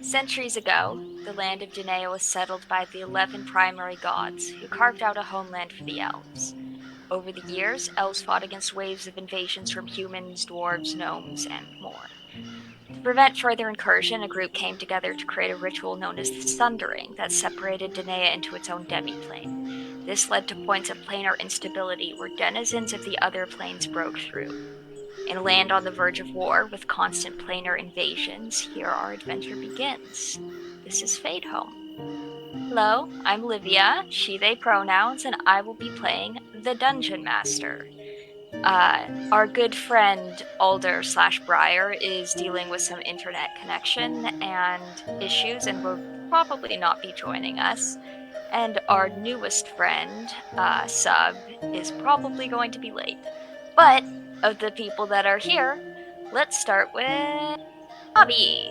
Centuries ago, the land of Danae was settled by the 11 primary gods, who carved out a homeland for the elves. Over the years, elves fought against waves of invasions from humans, dwarves, gnomes, and more. To prevent further incursion, a group came together to create a ritual known as the Sundering that separated Danae into its own demi-plane. This led to points of planar instability where denizens of the other planes broke through. In a land on the verge of war with constant planar invasions, here our adventure begins. This is Fadehome. Hello, I'm Livia, she/they pronouns, and I will be playing the Dungeon Master. Our good friend Alder/Briar is dealing with some internet connection and issues and will probably not be joining us. And our newest friend, Sub, is probably going to be late. But of the people that are here, let's start with Bobby.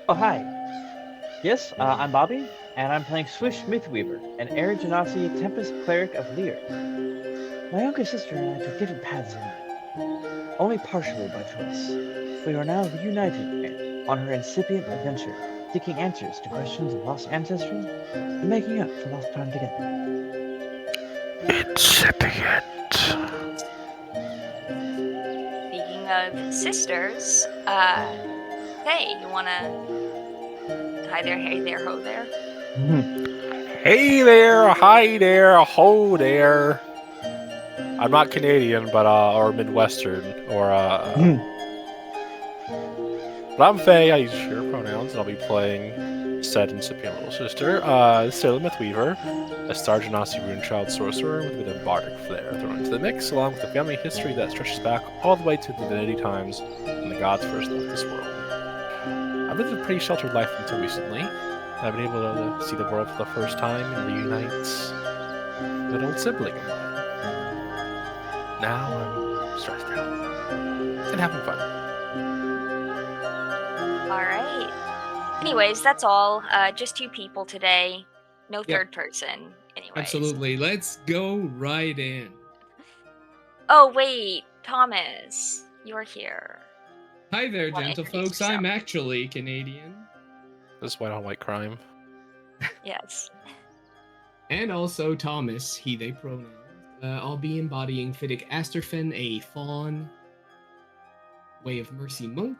Oh, hi. Yes, I'm Bobby, and I'm playing Swish Mythweaver, an Air Genasi Tempest Cleric of Lear. My younger sister and I took different paths in life, only partially by choice. We are now reunited on her incipient adventure, seeking answers to questions of lost ancestry and making up for lost time together. Incipient. Speaking of sisters, hey, you wanna... Hi there, hey there, ho there? Hey there, hi there, ho there. I'm not Canadian, but or Midwestern, or but I'm Faye. I use she her pronouns, and I'll be playing said incipient little sister, Sailor Mythweaver, a Star Genasi rune child sorcerer with a bit of bardic flair thrown into the mix, along with a family history that stretches back all the way to the divinity times when the gods first left this world. I've lived a pretty sheltered life until recently. I've been able to see the world for the first time and reunite with an old sibling of mine. Now I'm stressed out and having fun. Alright. Anyways, that's all. Just two people today. No third person. Anyways. Absolutely. Let's go right in. Oh, wait. Thomas, you're here. Hi there, Wanna gentle introduce folks. yourself? I'm actually Canadian. This is why I don't like crime. Yes. And also Thomas, he, they pronouns. I'll be embodying Fiddick Asterfen, a fawn, Way of Mercy monk.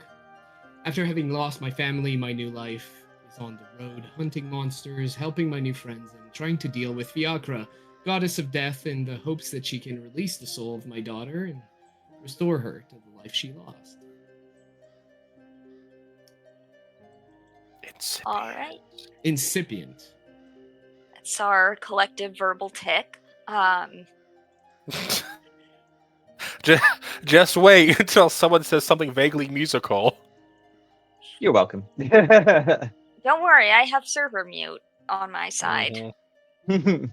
After having lost my family, my new life is on the road, hunting monsters, helping my new friends, and trying to deal with Fiacra, goddess of death, in the hopes that she can release the soul of my daughter and restore her to the life she lost. Incipient. Alright. Incipient. That's our collective verbal tick. Just wait until someone says something vaguely musical. You're welcome. Don't worry, I have server mute on my side. Mhm.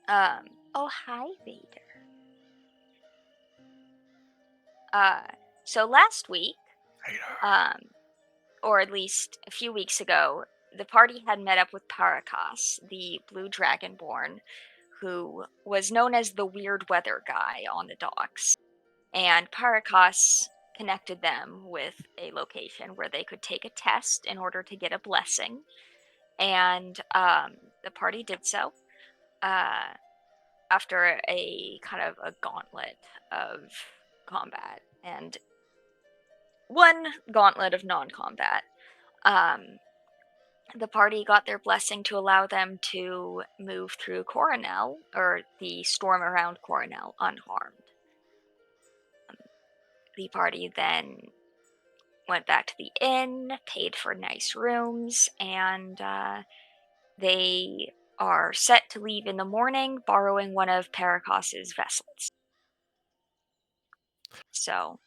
Oh, hi, Vader. So last week, or at least a few weeks ago, the party had met up with Parakas, the blue dragonborn, who was known as the weird weather guy on the docks. And Parakas connected them with a location where they could take a test in order to get a blessing. And the party did so after a kind of a gauntlet of combat and one gauntlet of non-combat. The party got their blessing to allow them to move through Coronel, or the storm around Coronel, unharmed. The party then went back to the inn, paid for nice rooms, and they are set to leave in the morning, borrowing one of Paracos's vessels. So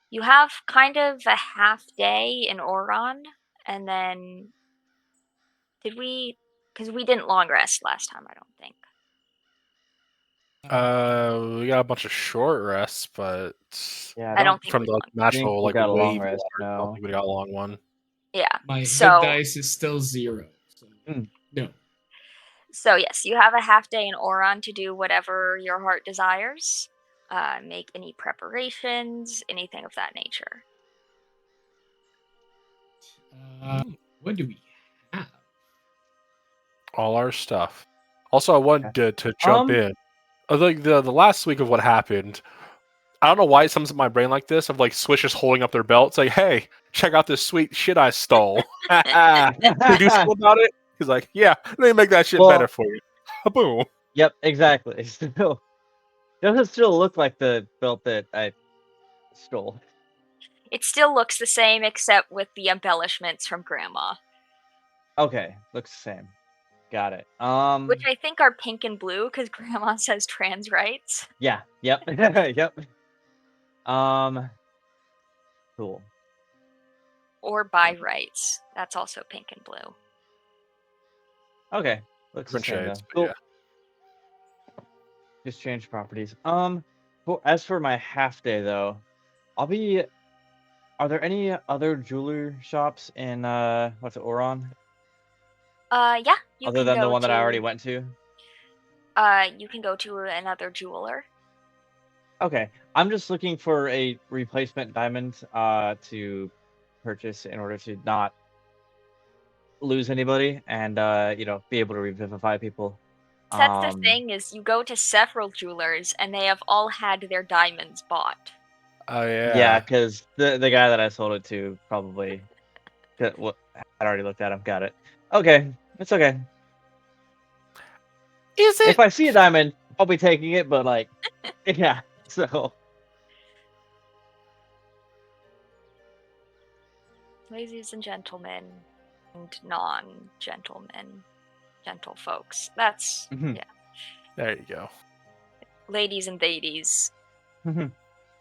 you have kind of a half day in Oron, and then because we didn't long rest last time, I don't think. We got a bunch of short rests, but Yeah, I don't think from we the long. natural we like got a long wave rest, I don't no. think we got a long one. Yeah. My So hit dice is still 0. So no. So yes, you have a half day in Oron to do whatever your heart desires. Make any preparations, anything of that nature. What do we have? All our stuff. Also, I wanted to jump Um, in. I think the last week of what happened. I don't know why it comes in my brain like this. Of like Swish just holding up their belt, saying, "Hey, check out this sweet shit I stole." Can we do something about it? He's like, "Yeah, let me make that shit better well, for you." Boom. yep, exactly. So, doesn't still look like the belt that I stole. It still looks the same except with the embellishments from Grandma, Okay, looks the same. Got it. which I think are pink and blue because Grandma says trans rights. Yeah, yep, yep. Cool. Or bi rights. That's also pink and blue. Okay, looks the Different same shades, though. but Cool. yeah. Just change properties. As for my half day though, I'll be. Are there any other jeweler shops in what's it, Oron? Yeah, you Other can than the go one that I already to went to? you can go to another jeweler. Okay, I'm just looking for a replacement diamond to purchase in order to not lose anybody and be able to revivify people. That's the thing is you go to several jewelers and they have all had their diamonds bought. Oh Yeah, yeah. because the guy that I sold it to probably had already looked at him. Got it. Okay, it's okay. Is If it? I see a diamond, I'll be taking it. But like, yeah. So Ladies and gentlemen, and non-gentlemen, gentle folks. That's Mhm. yeah. There you go. Ladies and ladies, Mhm.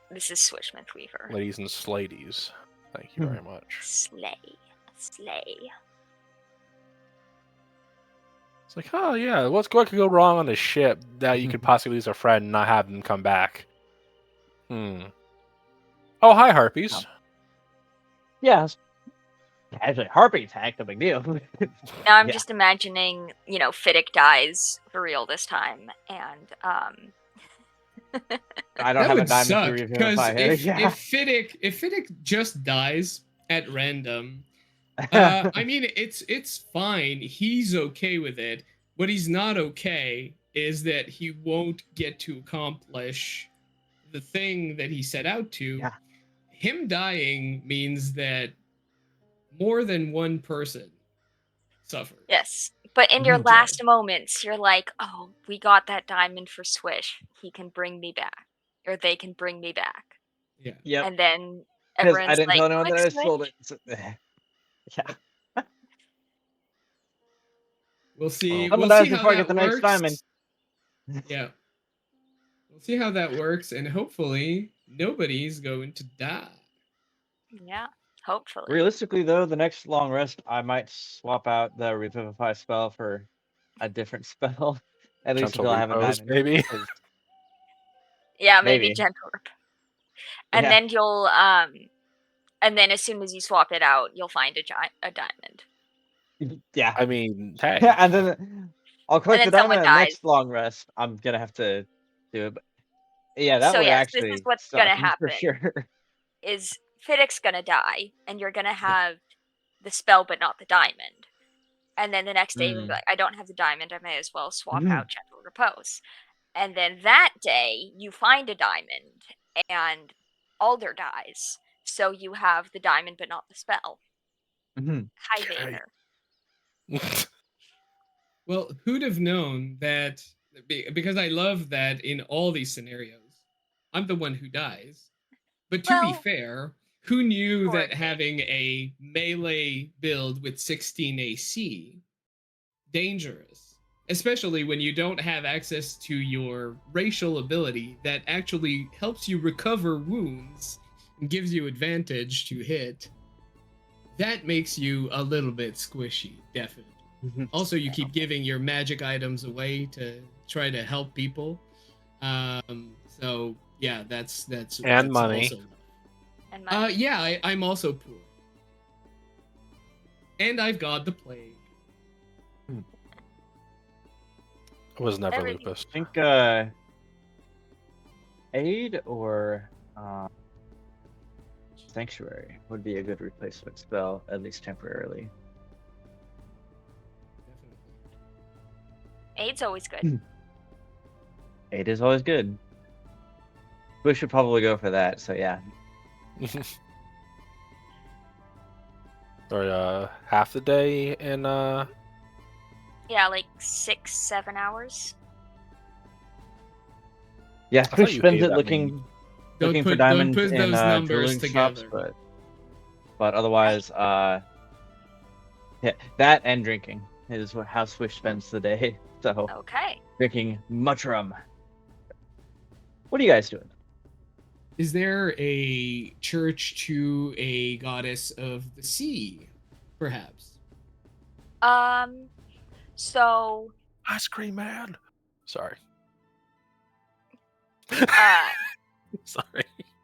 this is Swish Weaver. Ladies and sladies. Thank you very much. Slay. It's like, oh yeah, what could go wrong on a ship that you could possibly lose a friend and not have them come back? Oh, hi, harpies. Yeah. Actually, harpy attack, no big deal. Now I'm Yeah. just imagining, Fiddick dies for real this time, and I don't That have a would diamond to suck because revivify her. Yeah. if Fiddick just dies at random, I mean it's fine. He's okay with it. What he's not okay is that he won't get to accomplish the thing that he set out to. Yeah. Him dying means that more than one person suffers. yes. But in your Mhm. last moments, you're like, "Oh, we got that diamond for Swish. He can bring me back, or they can bring me back." Yeah. Yep. And then Because I everyone's didn't like, tell anyone that "Quick, I Swish!" sold it. So, yeah. We'll see. Oh. Someone We'll dies see how before I get that the next works. diamond. Yeah. We'll see how that works, and hopefully nobody's going to die. Yeah, hopefully. Realistically, though, the next long rest, I might swap out the revivify spell for a different spell. At least Gentle until I have a repose, diamond. maybe. 'Cause Yeah, maybe maybe. gentle. And Yeah. then you'll and then as soon as you swap it out, you'll find a diamond. Yeah. I mean, hey. And then I'll collect then the someone diamond, and the dies. next long rest, I'm gonna have to do it. But yeah, that So would yes, this is actually what's suck gonna for happen. sure. Is Fiddick's gonna die, and you're gonna have the spell but not the diamond. And then the next day you'll be like, I don't have the diamond, I may as well swap out Gentle Repose. And then that day you find a diamond and Alder dies. So you have the diamond but not the spell. Hi Okay. Vader. Well, who'd have known that? Because I love that in all these scenarios, I'm the one who dies. But to be Well, fair, who knew that Hardly. having a melee build with 16 AC dangerous, especially when you don't have access to your racial ability that actually helps you recover wounds and gives you advantage to hit. That makes you a little bit squishy, definitely. Also, you keep giving your magic items away to try to help people. So yeah, that's And money. Also, And money. yeah, I'm also poor, and I've got the plague. It was never Everything. lupus. I think aid or Sanctuary would be a good replacement spell, at least temporarily. Aid's always good. Aid is always good. We should probably go for that, so yeah. Or half the day in Yeah, like 6-7 hours. Yeah, thought Swish you spends hated it that looking Don't for put diamonds those in numbers jewelry shops, together. but otherwise, yeah, that and drinking is how Swish spends the day. So Okay. drinking much rum. What are you guys doing? Is there a church to a goddess of the sea, perhaps? So, Ice Cream Man. Sorry. Sorry.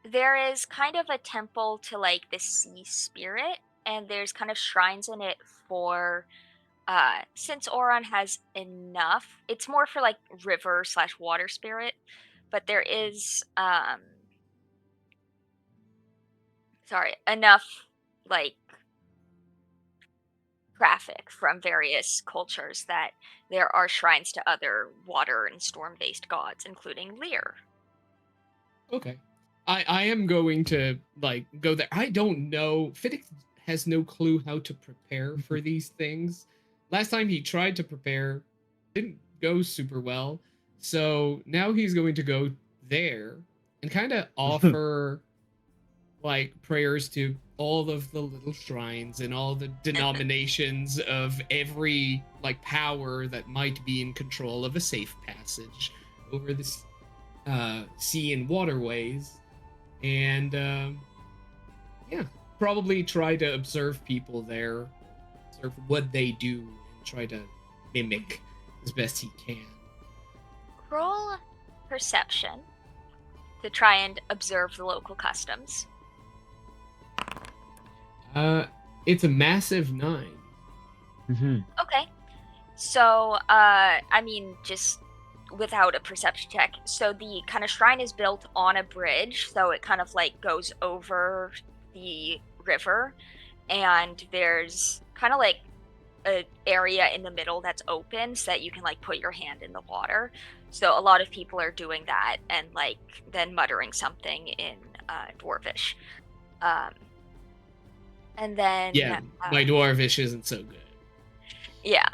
there is kind of a temple to like the sea spirit, and there's kind of shrines in it for since Oron has enough, it's more for like river/water spirit, but there is enough like traffic from various cultures that there are shrines to other water and storm based gods, including Lear. Okay. I am going to like go there. I don't know. Fiddick has no clue how to prepare for these things. Last time he tried to prepare, didn't go super well. So now he's going to go there and kind of offer like prayers to all of the little shrines and all the denominations of every like power that might be in control of a safe passage over this sea and waterways, and yeah, probably try to observe people there, observe what they do, and try to mimic as best he can. Roll perception to try and observe the local customs. It's a massive 9. Okay. So, I mean, just without a perception check. So the kind of shrine is built on a bridge, so it kind of like goes over the river, and there's kind of like an area in the middle that's open so that you can like put your hand in the water. So a lot of people are doing that and like then muttering something in Dwarvish. And then Yeah, my dwarvish isn't so good. yeah.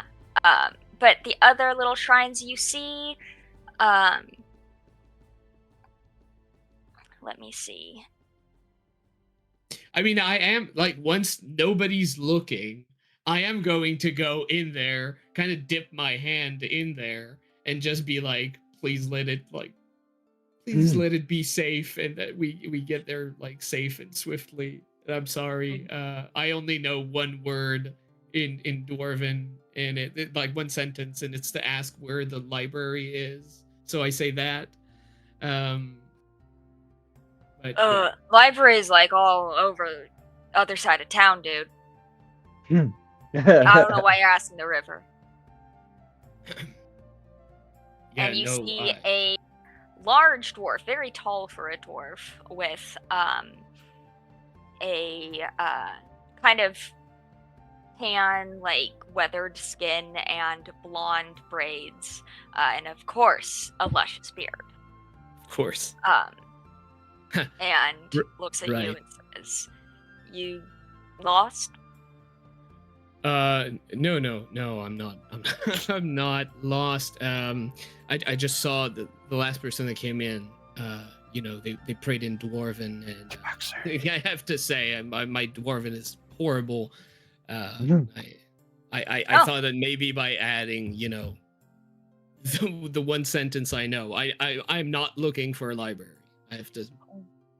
But the other little shrines you see, let me see. I mean, I am like, once nobody's looking, I am going to go in there, kind of dip my hand in there, and just be like, please let it be safe, and that we get there like safe and swiftly. And I'm sorry, I only know one word in Dwarven, and it like one sentence, and it's to ask where the library is. So I say that. But yeah. Library is like all over the other side of town, dude. I don't know why you're asking the river. Yeah, and you no, see a large dwarf, very tall for a dwarf, with a kind of tan, like weathered skin and blonde braids, and of course a luscious beard. Of course. And looks at you right. and says, "You lost?" No, I'm not. I'm not lost. I just saw the last person that came in. They prayed in Dwarven, and I have to say, my Dwarven is horrible. I thought that maybe by adding, the one sentence I know, I'm not looking for a library. I have to.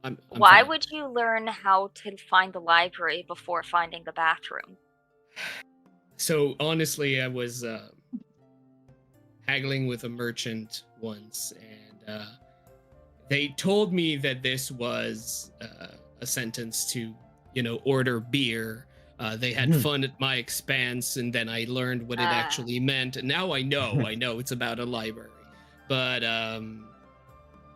I'm Why fine. would you learn how to find the library before finding the bathroom? So honestly, I was haggling with a merchant once, and they told me that this was a sentence to, order beer. They had fun at my expense, and then I learned what it actually meant. And now I know it's about a library. But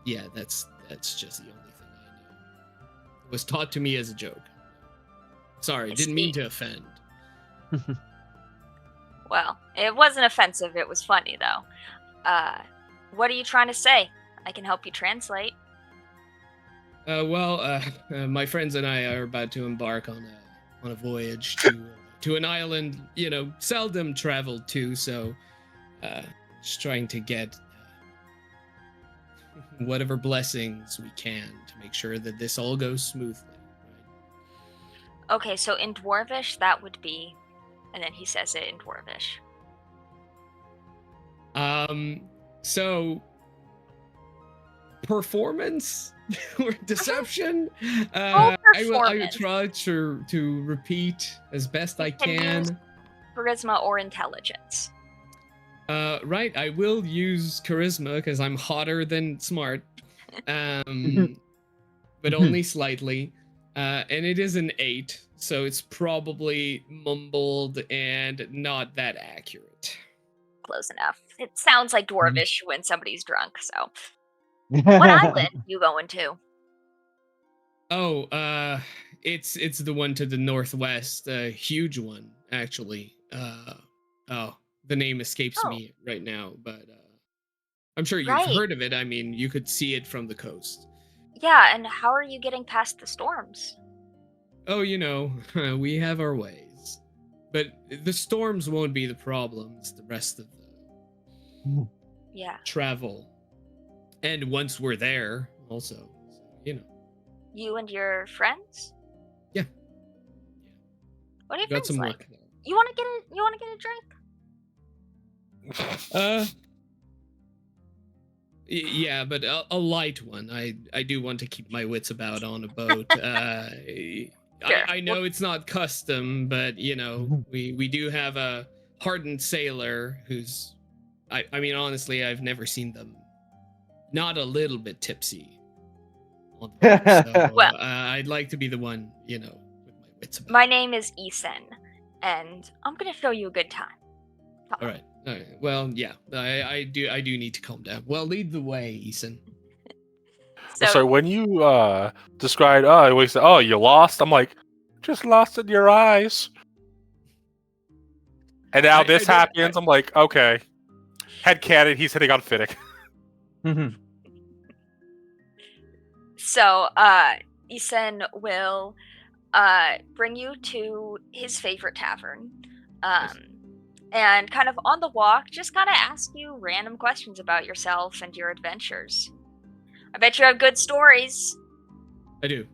yeah, that's just the only thing I know. was taught to me as a joke. Sorry, I didn't mean see. to offend. Well, it wasn't offensive. It was funny, though. What are you trying to say? I can help you translate. My friends and I are about to embark on a voyage to an island, seldom traveled to. So, just trying to get whatever blessings we can to make sure that this all goes smoothly. Right? Okay, so in Dwarvish, that would be... And then he says it in Dwarvish. So performance or deception? I will try to repeat as best I can. Use charisma or intelligence. Right, I will use charisma because I'm hotter than smart. But only slightly. And it is an 8, so it's probably mumbled and not that accurate. Close enough. It sounds like Dwarvish when somebody's drunk, so. What island you going to? Oh, it's the one to the northwest, a huge one, actually. The name escapes me right now, but I'm sure you've heard of it. I mean, you could see it from the coast. Yeah, and how are you getting past the storms? Oh, we have our ways. But the storms won't be the problem. It's the rest of the travel. And once we're there, also, so, You and your friends? Yeah. What are your Got friends some like? luck there. You want to get a drink? Yeah, but a light one. I do want to keep my wits about on a boat. Sure. I know it's not custom, but we do have a hardened sailor who's I mean honestly I've never seen them not a little bit tipsy on the boat. So Well, I'd like to be the one, with my wits about. My name is Isen, and I'm gonna show you a good time. All right. Well, yeah, I do need to calm down. Well, lead the way, Isen. So when you described, we said, you lost. I'm like, just lost in your eyes. And now this happens. I'm like, okay. Headcanon, he's hitting on Fiddick. So, Isen will bring you to his favorite tavern. And kind of on the walk, just kind of ask you random questions about yourself and your adventures. I bet you have good stories. I do.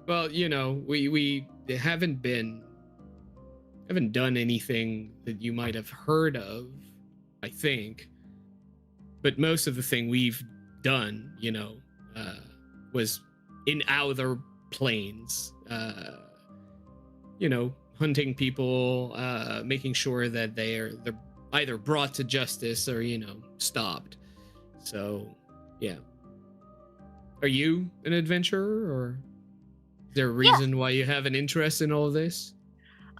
Well, we haven't done anything that you might have heard of, I think. But most of the thing we've done, was in outer planes. Hunting people, making sure that they're either brought to justice or, stopped. So, yeah. Are you an adventurer, or is there a reason why you have an interest in all of this?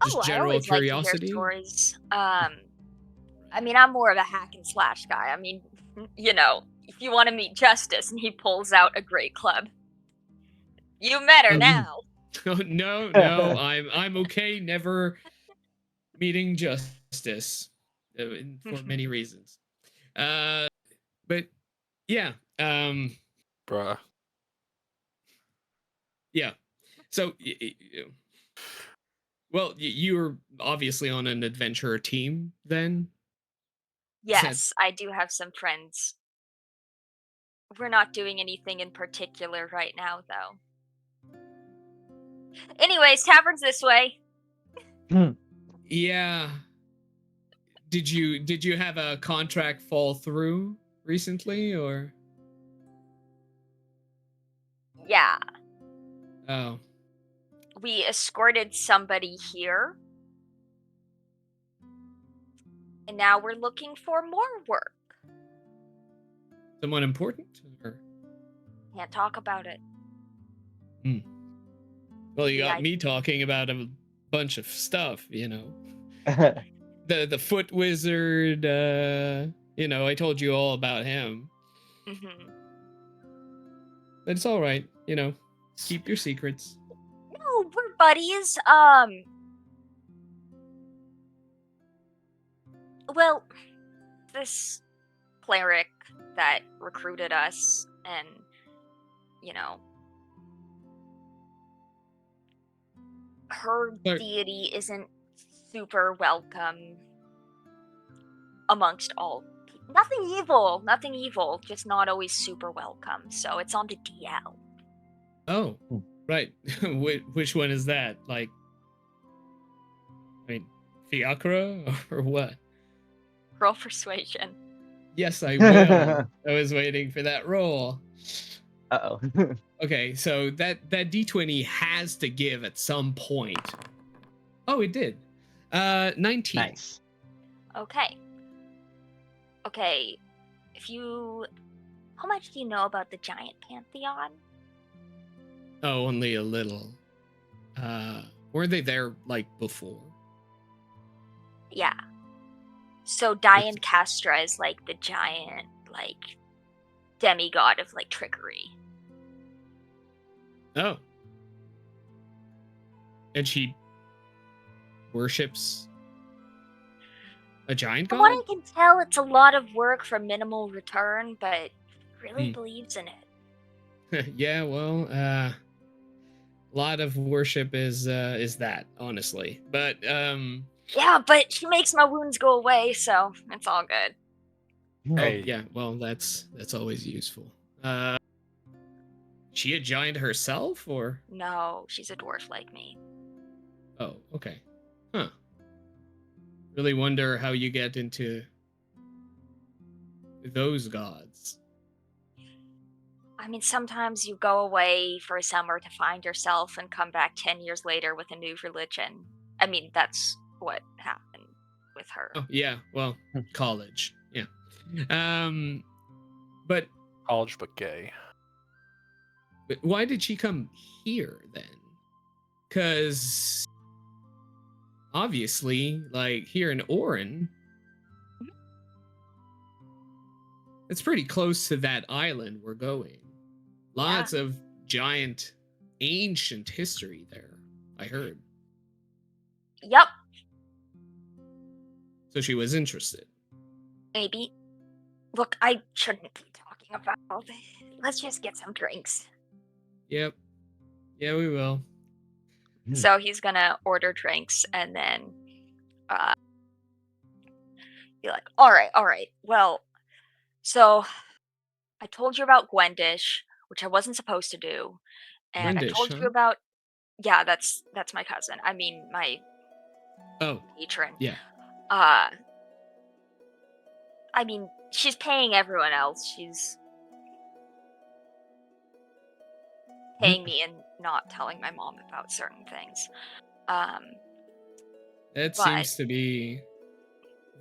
Just general I always curiosity? Like to hear stories. I mean, I'm more of a hack and slash guy. I mean, if you want to meet justice, and he pulls out a great club. You met her now. No, I'm okay never meeting justice for many reasons. But yeah, bruh. Yeah. So, well, you're obviously on an adventurer team then? Yes, I do have some friends. We're not doing anything in particular right now, though. Anyways, tavern's this way. Yeah. Did you have a contract fall through recently, or? Yeah. Oh. We escorted somebody here. And now we're looking for more work. Someone important? Or? Can't talk about it. Well, you got me talking about a bunch of stuff, The foot wizard, I told you all about him. But it's all right. You know, keep your secrets. No, we're buddies. Well, this cleric that recruited us and, you know, her But- deity isn't super welcome amongst all people. Nothing evil, just not always super welcome. So it's on the DL. Oh, right. Which one is that? Like, I mean, Fiacra or what? Roll persuasion. Yes, I will. I was waiting for that roll. Uh-oh. Okay, so that D20 has to give at some point. Oh, it did. 19. Nice. Okay. How much do you know about the giant pantheon? Oh, only a little. Were they there like before? Yeah. So Diane Castra is like the giant, like, demigod of like trickery. Oh. And she worships a giant From god? what I can tell, it's a lot of work for minimal return, but really believes in it. Yeah, well, a lot of worship is that, honestly. But Yeah, but she makes my wounds go away, so it's all good. Hey. Oh, yeah, well, that's always useful. She a giant herself, or? No, she's a dwarf like me. Oh, okay. Huh. Really wonder how you get into those gods. I mean, sometimes you go away for a summer to find yourself and come back 10 years later with a new religion. I mean, that's what happened with her. Oh, yeah, well, college. Yeah. But College but gay. why did she come here then? Because obviously, like here in Orin, it's pretty close to that island we're going. Lots of giant, ancient history there, I heard. Yep, So she was interested. maybe. Look, I shouldn't be talking about all this. Let's just get some drinks. Yep. Yeah, we will. So he's gonna order drinks and then be like, all right. Well, so I told you about Gwendish, which I wasn't supposed to do. And I Gwendish, told huh? you about that's my cousin. I mean my Oh, patron. yeah. I mean, she's paying everyone else. She's paying me and not telling my mom about certain things. That but- seems to be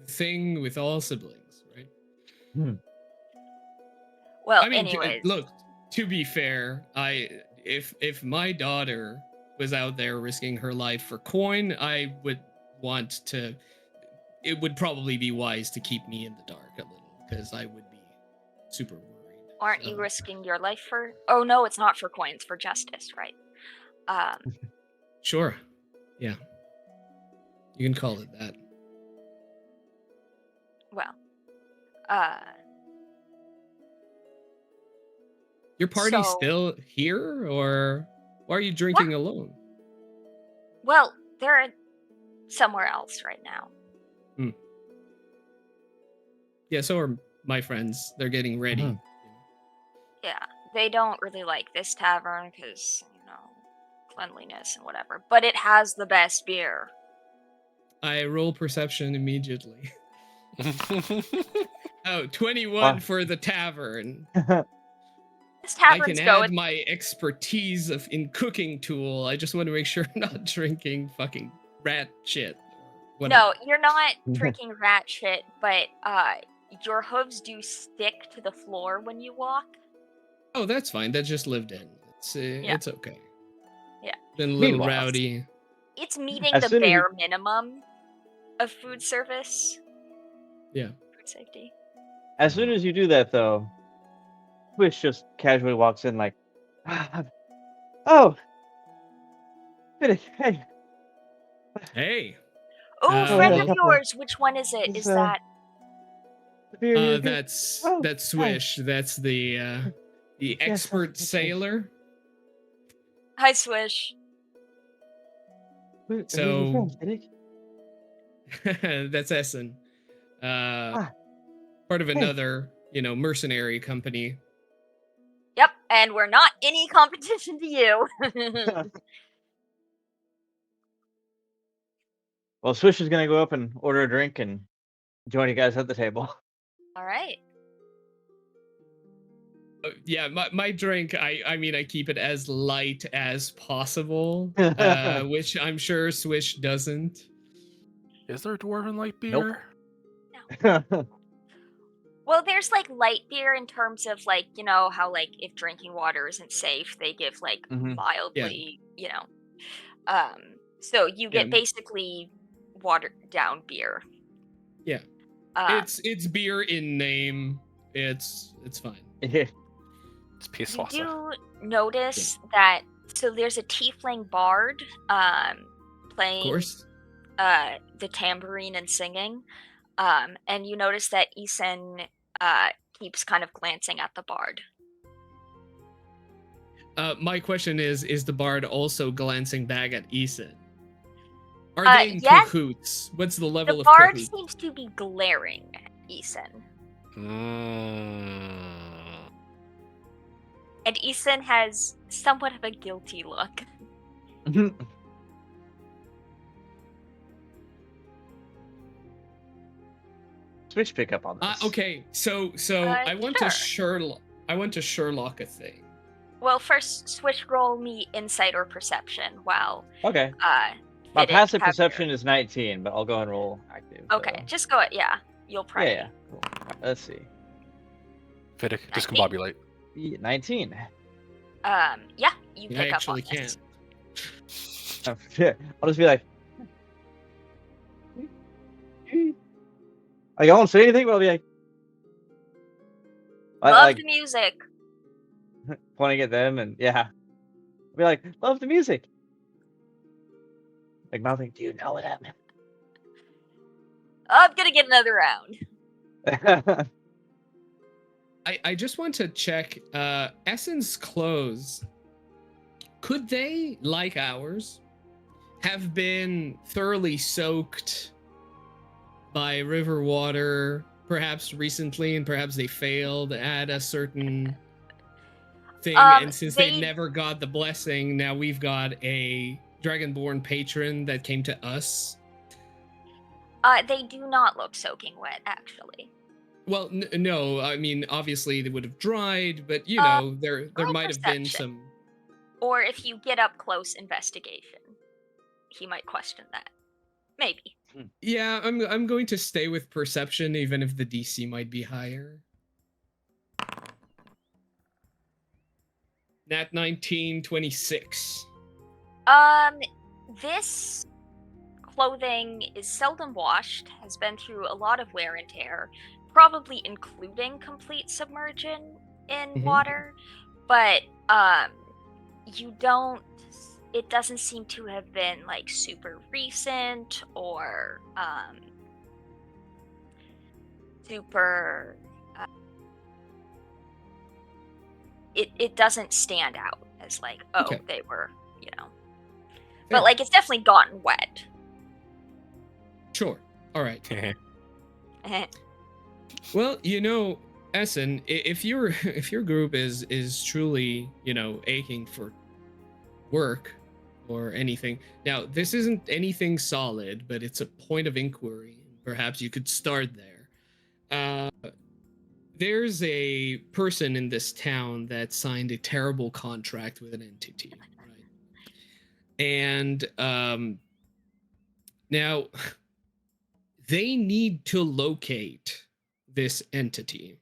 the thing with all siblings, right? Well, I mean, anyways. look, to be fair, if my daughter was out there risking her life for coin, I would want to. It would probably be wise to keep me in the dark a little, because I would be super worried. Aren't you risking your life for? Oh no, it's not for coins, for justice, right? Sure. Yeah. You can call it that. Well, Your party So- still here, or why are you drinking alone? well, they're somewhere else right now. Yeah, so are my friends. They're getting ready. Mhm. Yeah, they don't really like this tavern because cleanliness and whatever. But it has the best beer. I roll perception immediately. Oh, 21 Wow. for the tavern. This I tavern's can going. add my expertise in cooking tool. I just want to make sure I'm not drinking fucking rat shit. No, you're not drinking rat shit, but your hooves do stick to the floor when you walk. Oh, that's fine. That just lived in. It's okay. Yeah. Been a little Meanwhile- rowdy. It's meeting As the soon as you- bare minimum of food service. Yeah. Food safety. As soon as you do that, though, Swish just casually walks in like, Oh, Fiddick, hey. Hey. Oh, Oh, we had friend a of Well, couple of yours. Which one is it? this, Is that the beer here. that's Oh, hi. Swish. That's the Yes, expert that's right. sailor. Hi, Swish? Who's your So friend, Fiddick? that's Essen. Ah, Part of hey. another, mercenary company. Yep, and we're not any competition to you. Well, Swish is gonna go up and order a drink and join you guys at the table. All right. Yeah, my drink, I mean, I keep it as light as possible, which I'm sure Swish doesn't. Is there dwarven light Nope. beer? Well, there's like light beer in terms of like, how like if drinking water isn't safe, they give like Mhm. mildly, so you Yeah. get basically watered down beer. Yeah. It's beer in name. It's fine. It's peace You salsa. do notice that so there's a tiefling bard Of playing course. the tambourine and singing. And you notice that Isen keeps kind of glancing at the bard. My question is the bard also glancing back at Eason? Are they in Yes. cahoots? What's the The level of bard cahoots? seems to be glaring at Isen. And Isen has somewhat of a guilty look. Switch pick up on this. Okay, so I want to Sherlock a thing. Well, first, switch roll me insight or perception while Okay. My Fiddick passive have perception your- is 19, but I'll go and roll active. Okay, so- just go. Yeah, you'll probably. Yeah. Cool. Alright, let's see. Fiddick, 19. discombobulate. 19. Yeah, you I pick up actually on this. Yeah, I'll just be like, I won't say anything, but I'll be like, Love the music. pointing at them, and yeah, I'll be like, love the music. Like mouthing, do you know them? I'm gonna get another round. I just want to check Essen's clothes. Could they, like ours, have been thoroughly soaked by river water, perhaps recently, and perhaps they failed at a certain thing, and since they never got the blessing, now we've got a dragonborn patron that came to us? They do not look soaking wet, actually. Well, no, I mean, obviously they would have dried, but there might have been some. Or if you get up close investigation, he might question that. Maybe. Yeah, I'm going to stay with perception, even if the DC might be higher. Nat 1926. This clothing is seldom washed, has been through a lot of wear and tear, probably including complete submersion in water, but it doesn't seem to have been like super recent or super it doesn't stand out as like they were, but like it's definitely gotten wet. Sure. All right. Well, Essen, if your group is truly, aching for work or anything. Now, this isn't anything solid, but it's a point of inquiry. Perhaps you could start there. There's a person in this town that signed a terrible contract with an entity, right? And now they need to locate this entity.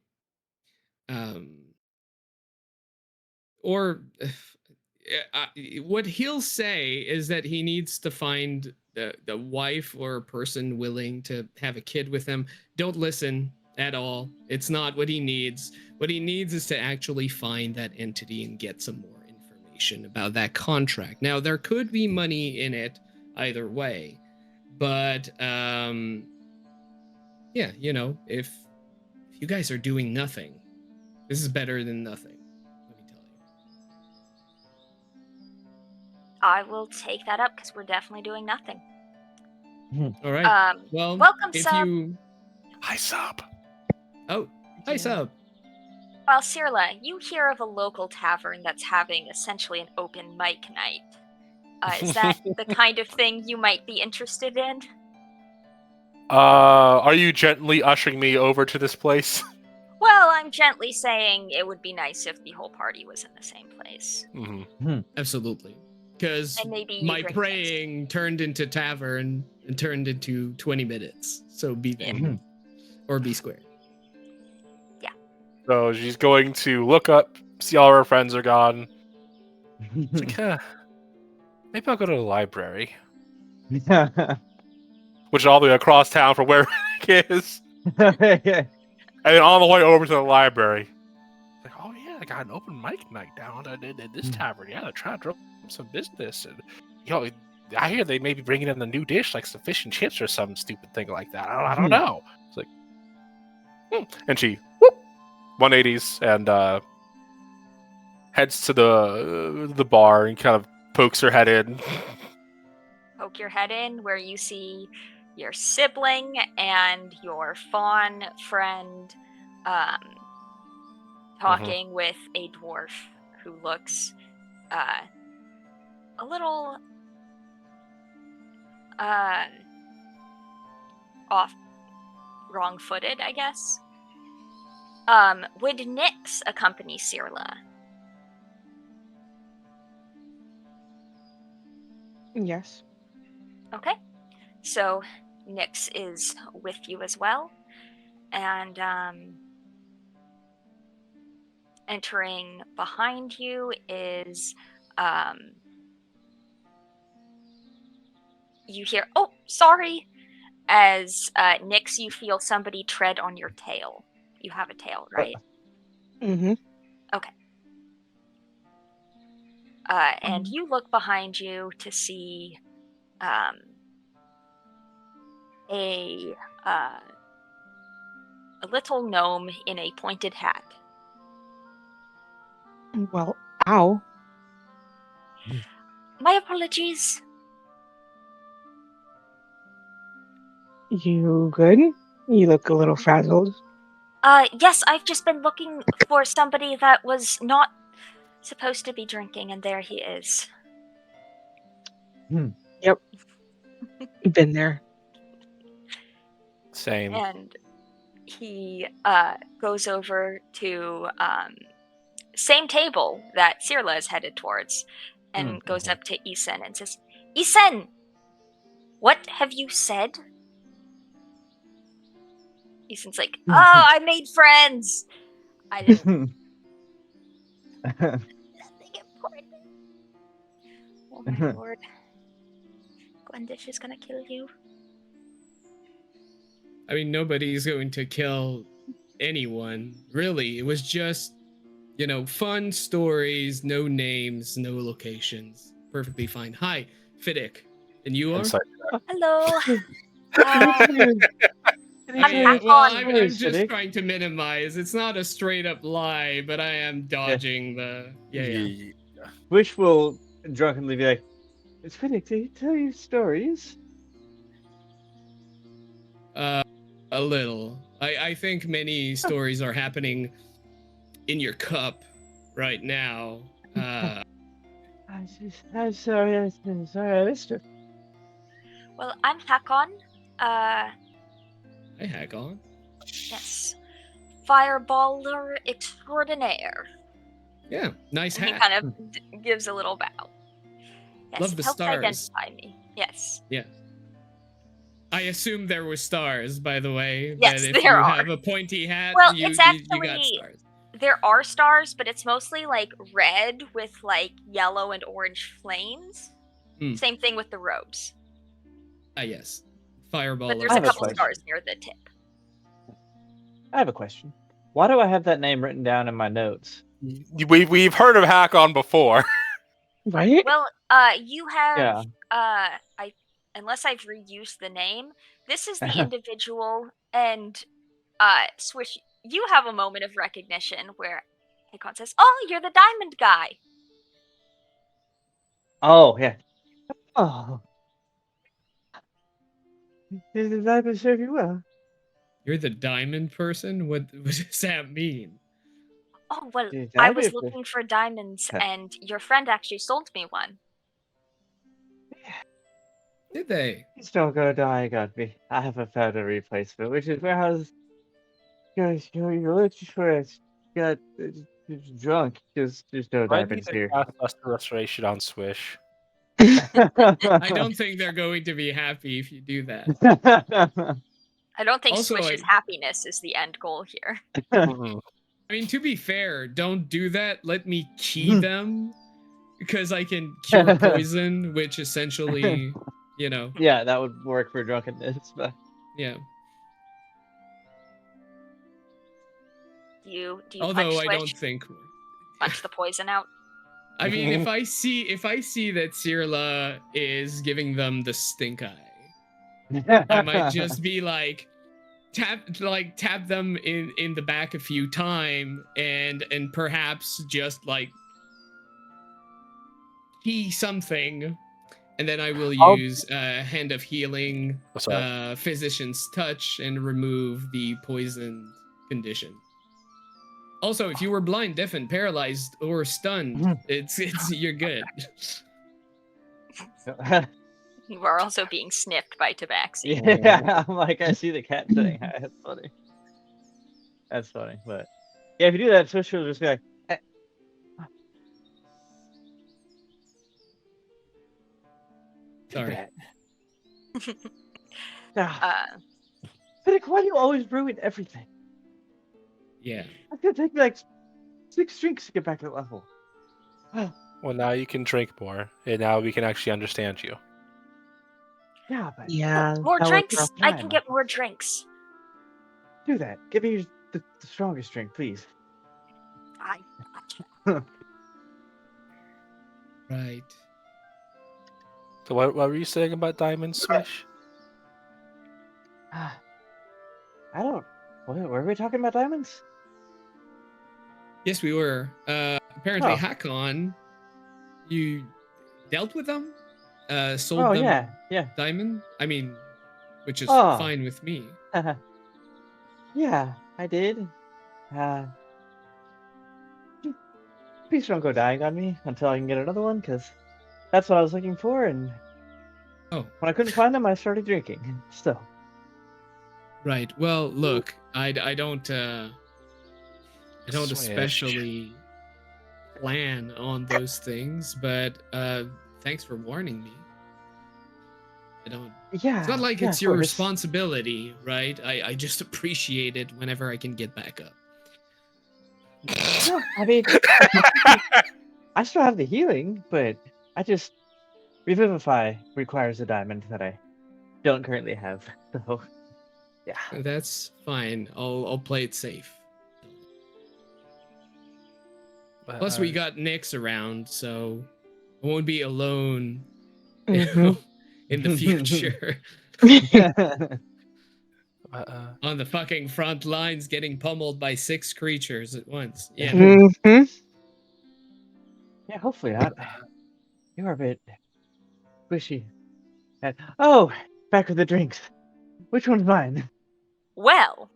What he'll say is that he needs to find the wife or person willing to have a kid with him. Don't listen at all. It's not what he needs. What he needs is to actually find that entity and get some more information about that contract. Now, there could be money in it either way, but yeah, if you guys are doing nothing, this is better than nothing. Let me tell you. I will take that up because we're definitely doing nothing. All right. Well, welcome, if sub. Hi, sub. Oh, hi, sub. Well, Cirla, you hear of a local tavern that's having essentially an open mic night. Is that the kind of thing you might be interested in? Are you gently ushering me over to this place? Well, I'm gently saying it would be nice if the whole party was in the same place. Mm-hmm. Absolutely. Because And maybe you my drink praying turned into tavern and turned into 20 minutes. So be there. Or be square. So she's going to look up, see all her friends are gone. It's like, maybe I'll go to the library. Which is all the way across town from where Rick is. And then on the way over to the library. Like, oh yeah, I got an open mic night down in this tavern. Yeah, they're trying to drum up some business. And, I hear they may be bringing in a new dish, like some fish and chips or some stupid thing like that. I don't know. It's like, And she, 180s and heads to the bar and kind of pokes her head in. Poke your head in where you see your sibling and your fawn friend talking with a dwarf who looks a little wrong-footed, I guess. Would Nyx accompany Cirla? Yes. Okay. So Nyx is with you as well. And entering behind you is you hear, oh, sorry. As Nyx, you feel somebody tread on your tail. You have a tail, right? Mm-hmm. Okay. And you look behind you to see a little gnome in a pointed hat. Well, ow. My apologies. You good? You look a little frazzled. Yes, I've just been looking for somebody that was not supposed to be drinking, and there he is. Yep. Been there. Same. And he goes over to same table that Cirla is headed towards, and goes up to Isen and says, Isen, what have you said? Isen's like, oh, I made friends. I didn't. Nothing important. Oh my lord. Gwendish is gonna kill you. I mean, nobody's going to kill anyone. Really, it was just, fun stories, no names, no locations. Perfectly fine. Hi, Fiddick. And you are? Hello. I'm just trying to minimize. It's not a straight up lie, but I am dodging the. Yeah. Wish will drunkenly be like, "It's Fiddick, do you tell you stories?" A little. I think many stories are happening in your cup right now. I'm sorry, I missed her. Well, I'm Hakon. Hi, Hakon. Yes. Fireballer extraordinaire. Yeah, nice hat. And he kind of gives a little bow. Yes, Love the helps stars. identify me. Yes. Yeah. I assume there were stars, by the way. Yes, but if there you are. have a pointy hat, Well, you it's actually you got stars. There are stars, but it's mostly like red with like yellow and orange flames. Same thing with the robes. Yes. Fireball. But there's a couple stars near the tip. I have a question. Why do I have that name written down in my notes? We've heard of Hakon before. Right? Well, you have Yeah. unless I've reused the name, this is the individual, and Swish, you have a moment of recognition where Hakon says, "Oh, you're the diamond guy." Oh, yeah. Oh. Did I serve you well? You're the diamond person? What does that mean? Oh, well, Did I I was do for- looking for diamonds, Huh. and your friend actually sold me one. Did they? Please don't go die, Godby. I haven't found a replacement, which is where I was. You're looking for it. Got drunk. There's no I need diamonds to here. cast Luster Restoration on Swish. I don't think they're going to be happy if you do that. I don't think Also, Swish's happiness is the end goal here. Mhm. I mean, to be fair, don't do that. Let me key them because I can cure poison, which essentially, Yeah, that would work for drunkenness, but yeah. Do you Although punch I Swish? don't think. Punch the poison out? I mean, if I see that Cirla is giving them the stink eye, I might just be like tap them in the back a few times and perhaps just like key something, and then I will use Hand of Healing, What's that? Physician's Touch, and remove the poison condition. Also, if you were blind, deaf, and paralyzed or stunned, it's you're good. You are also being sniffed by Tabaxi. Yeah, I'm like, I see the cat saying hi. That's funny. That's funny, but yeah, if you do that, Swish will just be like, Sorry. Fiddick, why do you always ruin everything? Yeah. It's gonna take me like 6 drinks to get back to that level. Well, now you can drink more, and now we can actually understand you. Yeah, but Yeah. More that was drinks! rough. I can get more drinks. do that. Give me the strongest drink, please. Right. So what were you saying about Diamond Swish? I don't. Were we talking about diamonds? Yes, we were. Apparently, Oh. Hakon, you dealt with them, sold them yeah. diamond. I mean, which is Oh. fine with me. Yeah, I did. Please don't go dying on me until I can get another one, because that's what I was looking for, and Oh, when I couldn't find them, I started drinking. So. right. Well, look, I don't Swish. especially plan on those things, but thanks for warning me. I don't. Yeah. It's not like yeah, it's of your course. responsibility, right? I just appreciate it whenever I can get back up. No, I mean, I still have the healing, but I just Revivify requires a diamond that I don't currently have. So, yeah. That's fine. I'll play it safe. Plus, we got Nyx around, so I won't be alone Mhm. in the future on the fucking front lines, getting pummeled by 6 creatures at once. Yeah. Mhm. Yeah, hopefully not. You are a bit squishy. Oh, back with the drinks. Which one's mine? Well,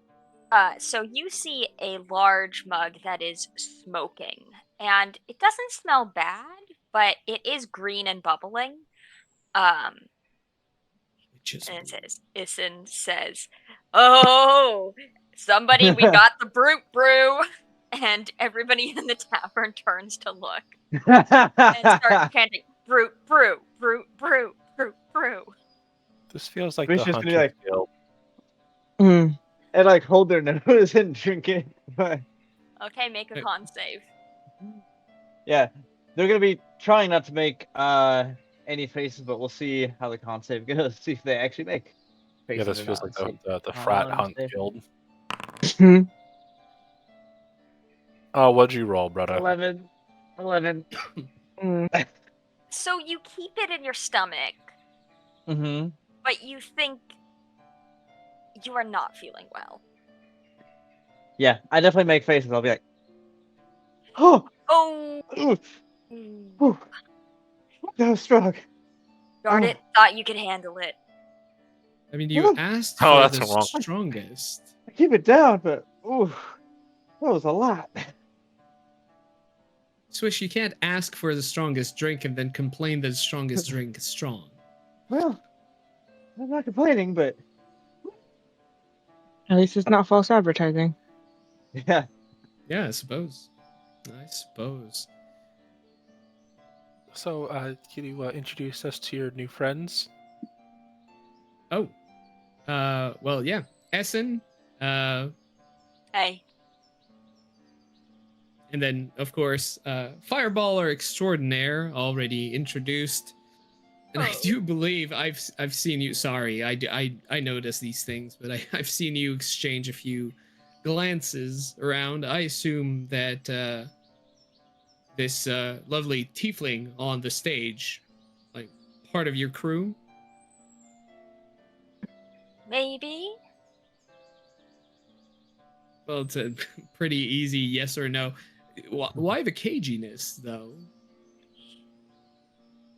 so you see a large mug that is smoking, and it doesn't smell bad, but it is green and bubbling. And it says, Isin says, "Oh, somebody, we got the brute brew," and everybody in the tavern turns to look and starts chanting, "Brute brew, brute brew, brute brew." This feels like We're the just gonna be Hunter like- Guild. Mm. And like hold their nose and drink it. But Okay, make a con save. yeah, they're gonna be trying not to make any faces, but we'll see how the con save goes. See if they actually make faces. Yeah, this or feels not. like See. the frat Con hunt save. guild. Mhm. Oh, what'd you roll, brother? 11. Mm. So you keep it in your stomach, Mm-hmm. but you think you are not feeling well. Yeah, I definitely make faces. I'll be like, oh, Oh, ooh, ooh, that was strong. darn it! Thought you could handle it. I mean, you Oh. asked Oh, for that's the wrong. strongest. I keep it down, but ooh, that was a lot. Swish, you can't ask for the strongest drink and then complain that the strongest drink is strong. Well, I'm not complaining, but At least it's not false advertising. yeah. Yeah, I suppose. I suppose. So, can you introduce us to your new friends? Oh. Well, yeah. Essen. Hey, And then, of course, Fireballer Extraordinaire, already introduced. And I Oh. do believe I've seen you. Sorry, I notice these things, but I've seen you exchange a few glances around. I assume that this lovely tiefling on the stage, like part of your crew. maybe. Well, it's a pretty easy yes or no. Why the caginess, though?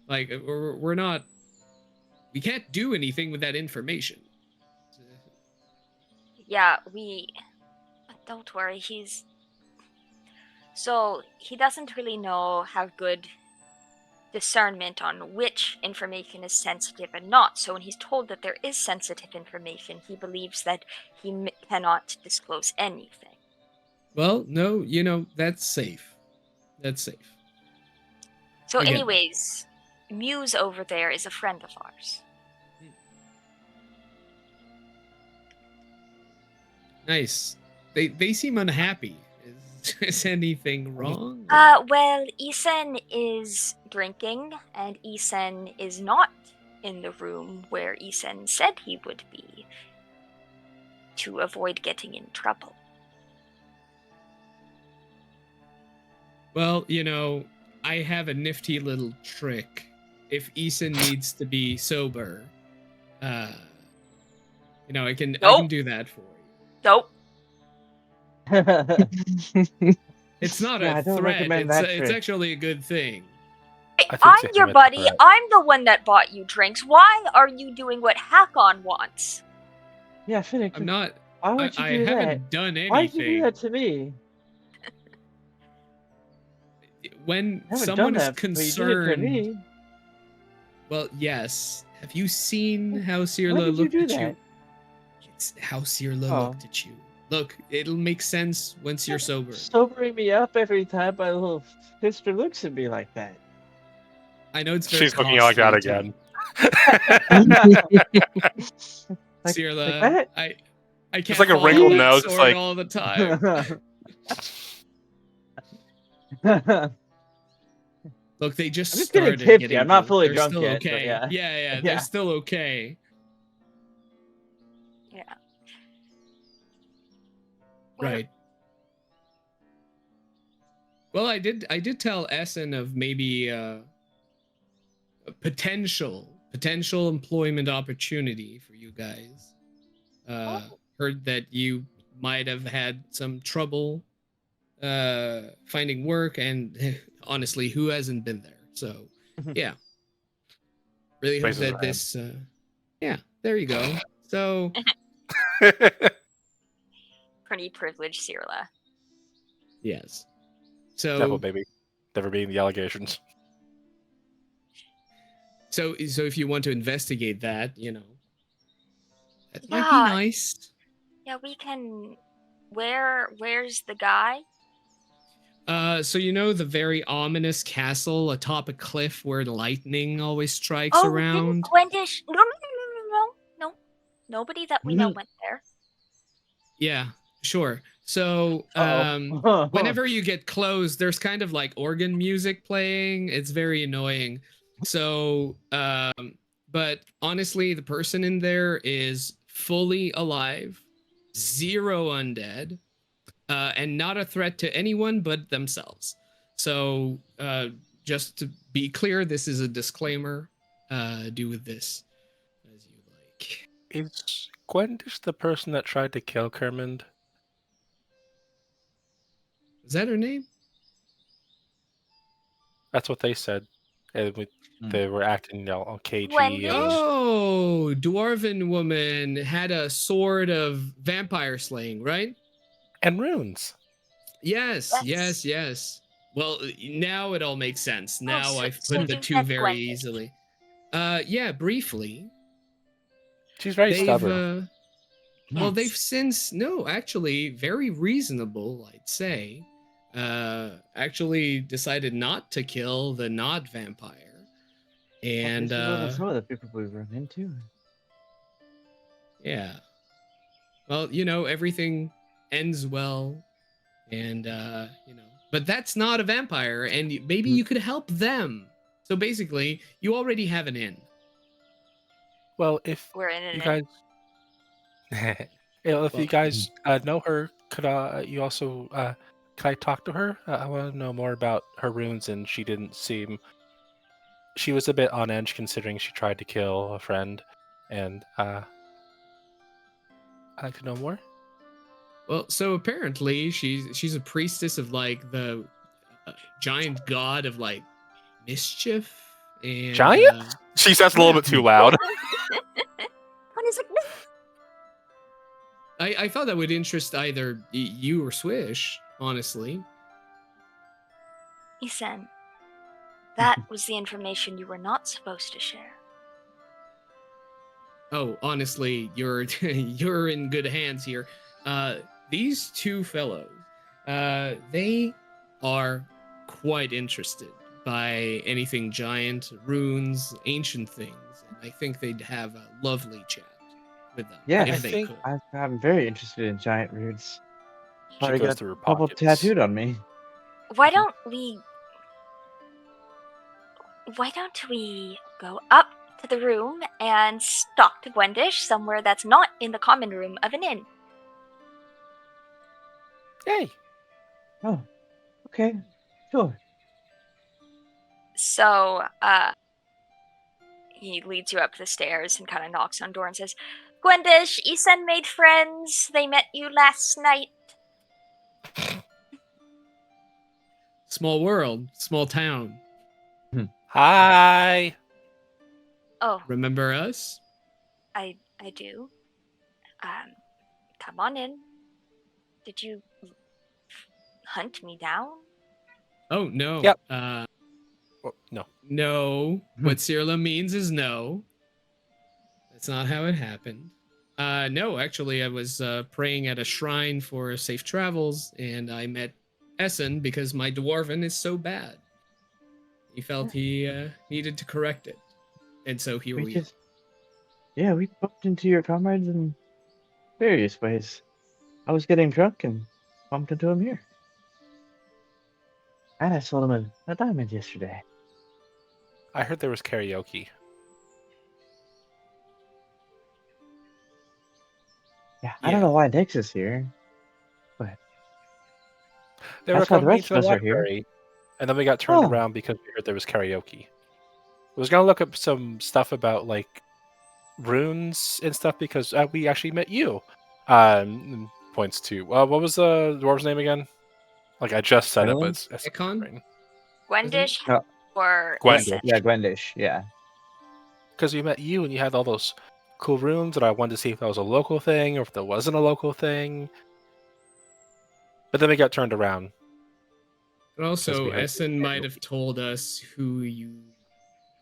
Like, we're not. We can't do anything with that information. Yeah, don't worry, so he doesn't really have good discernment on which information is sensitive and not. So when he's told that there is sensitive information, he believes that he cannot disclose anything. Well, no, that's safe. That's safe. So Again. anyways, Muse over there is a friend of ours. Nice. They seem unhappy. Is anything wrong? Well, Isen is drinking, and Isen is not in the room where Isen said he would be to avoid getting in trouble. Well, I have a nifty little trick. If Isen needs to be sober, I can do that for you. Nope. It's not Yeah, a I don't threat. recommend It's that it's trick. actually a good thing. Hey, I think I'm Sam your meant buddy. that. I'm the one that bought you drinks. Why are you doing what Hakon wants? Yeah, Finnick. I'm not. Why would you I do haven't that? done anything. Why'd you do that to me? When I haven't someone done is that, but you did it to concerned. me. Well, yes. Have you seen how Why Cirla did you looked do at that? you? It's how Cirla Oh. looked at you. Look, it'll make sense once you're sober. Sobering me up every time my little sister looks at me like that. I know it's very She's looking like that costly, again. Like Cirla, that? I can't It's like a follow wrinkled that nose, it's sword like- all the time. Look, they just I'm just getting started tipsy. I'm not drunk. fully They're drunk still yet, but okay. yeah. Yeah, Yeah. they're still okay. Yeah. Right. Well, I did tell Essen of maybe a potential employment opportunity for you guys. Heard that you might have had some trouble finding work, and honestly, who hasn't been there? So, yeah. Really hope Places that around. this yeah, there you go. So, Pretty privileged, Cirla. yes. So Devil baby. Never being the allegations. So if you want to investigate that, that might Yeah. be nice. Yeah, we can. Where's the guy? So the very ominous castle atop a cliff where lightning always strikes Oh, around. Gwendish. No. Nobody that we know went there. Yeah, sure. So Uh-oh. whenever you get close, there's kind of like organ music playing. It's very annoying. So but honestly, the person in there is fully alive, 0 undead, and not a threat to anyone but themselves. So just to be clear, this is a disclaimer. Do with this as you like. Is Gwendish the person that tried to kill Kermond? Is that her name? That's what they said. And they were acting all cagey. Gwendish? Oh, dwarven woman had a sword of vampire slaying, right? And runes. Yes. Yes. Well, now it all makes sense. Now so- I've so put the you've two met very Gwendish. easily. Yeah, briefly. She's very stubborn. Well, Yes. they've since actually very reasonable, I'd say. Actually decided not to kill the not vampire, and some of the people we've run into. yeah. Well, everything ends well, and but that's not a vampire, and maybe you could help them. So basically, you already have an in. Well, if We're in you it. guys, if you guys know her, could you also can I talk to her? I want to know more about her runes, and she didn't seem. She was a bit on edge considering she tried to kill a friend, and I'd like to know more. Well, so apparently she's a priestess of like the giant god of like mischief and Giant? She sounds a little bit too loud. What is it? I thought that would interest either you or Swish, honestly. Ethan, that was the information you were not supposed to share. Oh, honestly, you're you're in good hands here. These two fellows, they are quite interested by anything giant, runes, ancient things, and I think they'd have a lovely chat with them. Yeah, if I they think- could. I'm very interested in giant runes. She Already goes got through her a couple pockets. tattooed on me. Why don't we go up to the room and talk to Gwendish somewhere that's not in the common room of an inn? Yay! Oh, okay, sure. So, he leads you up the stairs and kind of knocks on the door and says, Gwendish, Isen made friends. They met you last night. Small world, small town. Hi. Oh, Remember us? I do. Come on in. Did you hunt me down? Oh no. Yep. No. No. What Cirilla means is no. That's not how it happened. No, actually, I was praying at a shrine for safe travels, and I met Essen because my dwarven is so bad. He felt he needed to correct it, and so here we are. We bumped into your comrades in various ways. I was getting drunk and bumped into him here. And I sold him a diamond yesterday. I heard there was karaoke. Yeah, I don't know why Nix is here. They were That's why the accompanied rest to the of us are here. library, and then we got turned Oh. around because we heard there was karaoke. I was gonna look up some stuff about like runes and stuff because we actually met you. Points to what was the dwarf's name again? Like I just said it, but it's Ekon? Gwendish No. or Gwendish. Isen? Yeah, Gwendish, yeah. because we met you and you had all those cool runes, and I wanted to see if that was a local thing or if there wasn't a local thing. But then we got turned around. But also, we heard Essen might have told us who you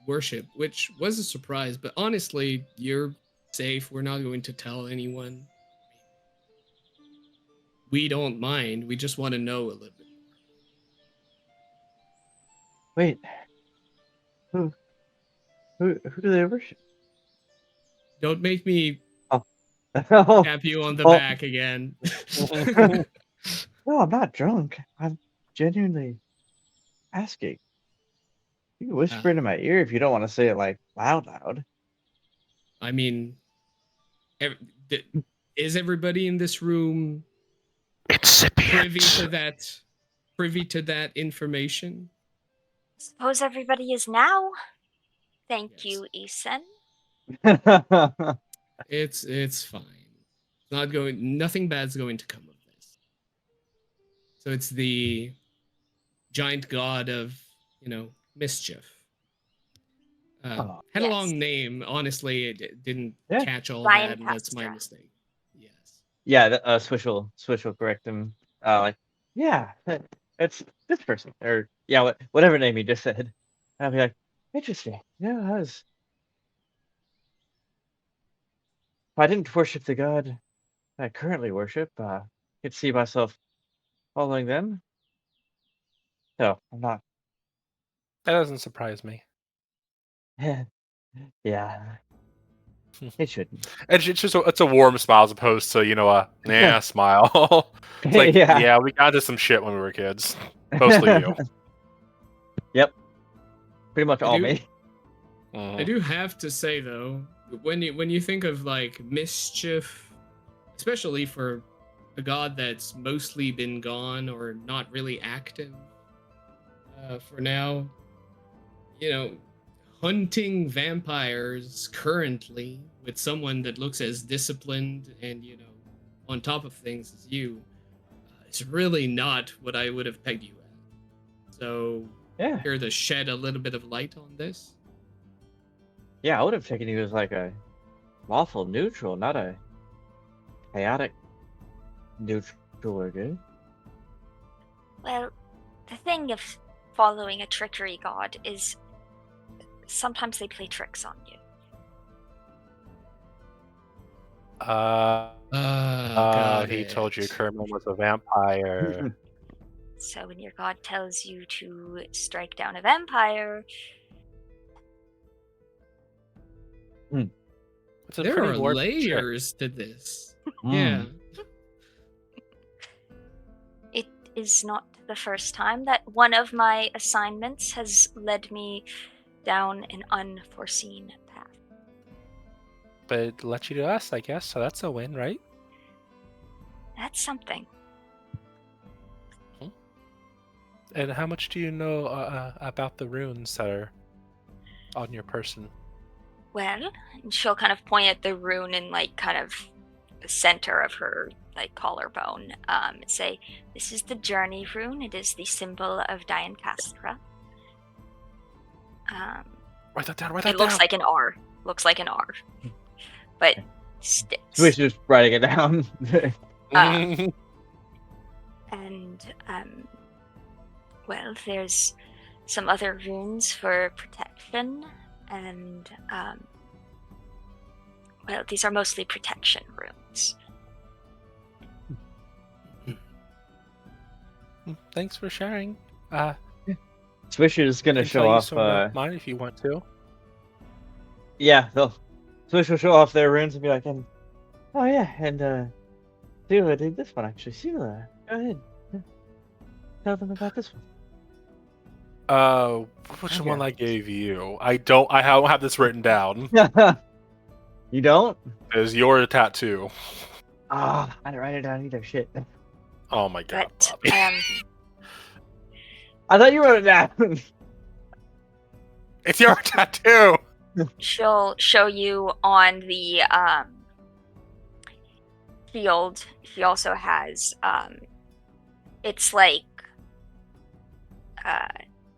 worship, which was a surprise. But honestly, you're safe. We're not going to tell anyone. We don't mind. We just want to know a little bit. Wait. Who do they worship? Don't make me Oh. tap you on the back again. No, I'm not drunk. I'm genuinely asking. You can whisper it in my ear if you don't want to say it like loud. I mean, is everybody in this room privy to that information? Suppose everybody is now. Thank Yes. you, Ethan. It's fine. It's not going. Nothing bad's going to come of this. So it's the giant god of mischief. Oh. Had a Yes. long name. Honestly, it didn't Yeah. catch all Ryan that, and that's my Castra. mistake. Yes. Yeah, Swish will correct him. Like, yeah, it's this person, or yeah, whatever name he just said. And I'll be like, interesting. Yeah, that was. If I didn't worship the god I currently worship, I could see myself following them. So I'm not. That doesn't surprise me. Yeah, it shouldn't. It's just it's a warm smile as opposed to smile. It's like Yeah. we got into some shit when we were kids. Mostly you. Yep. Pretty much I all do- me. I do have to say though, when you think of like mischief, especially for a god that's mostly been gone or not really active for now, hunting vampires currently with someone that looks as disciplined and on top of things as you, it's really not what I would have pegged you at. So Yeah. here to shed a little bit of light on this. Yeah, I would have taken you as like a lawful neutral, not a chaotic neutral or good. Well, the thing of following a trickery god is sometimes they play tricks on you. Got He it. told you Kerman was a vampire. So when your god tells you to strike down a vampire, It's a There pretty are warped layers to this. Mm. Yeah. it is not the first time that one of my assignments has led me down an unforeseen path. But it let you to us, I guess. So that's a win, right? That's something. And how much do you know about the runes that are on your person? Well, and she'll kind of point at the rune in like kind of the center of her like collarbone. Say, this is the journey rune. It is the symbol of Diane Castra. Write that down. Write that It looks down. like an R. Looks like an R. But sticks. Swish is writing it down. And well, there's some other runes for protection, and well, these are mostly protection runes. Thanks for sharing. Swish is gonna Can show tell you off. some about mine if you want to. Yeah, Swish will show off their runes and be like, and oh yeah, and Sila did this one actually. Sila, go ahead. Tell them about this one. Which Okay. one I gave you? I don't have this written down. You don't? Is your tattoo? Ah, I didn't write it down either. Shit. Oh my god, But Bobby. I thought you wrote it down. It's your tattoo. she'll show you on the field. She also has it's like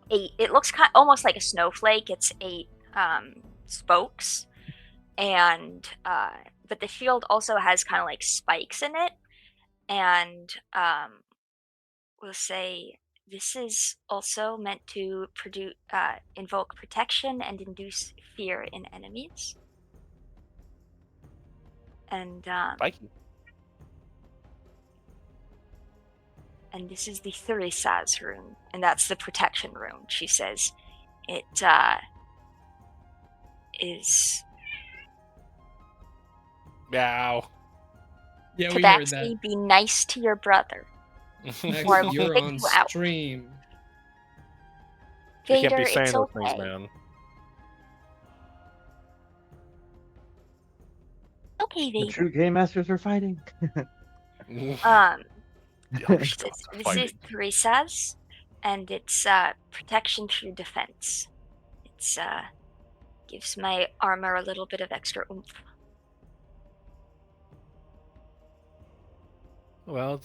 8. It looks almost like a snowflake. It's 8 spokes, and but the shield also has kind of like spikes in it, and we'll say this is also meant to invoke protection and induce fear in enemies. And Viking. and this is the Thurisaz rune, and that's the protection rune. She says it is Meow. Yeah, we heard that. Tabaxi, be nice to your brother. Max, Or you're pick on you out. stream. You can't Vader, be saying it's those okay. things, man. Okay, The Vader. true game masters are fighting. Um, The other this stuff's is fighting. Thurisaz, and it's protection through defense. It's gives my armor a little bit of extra oomph. Well,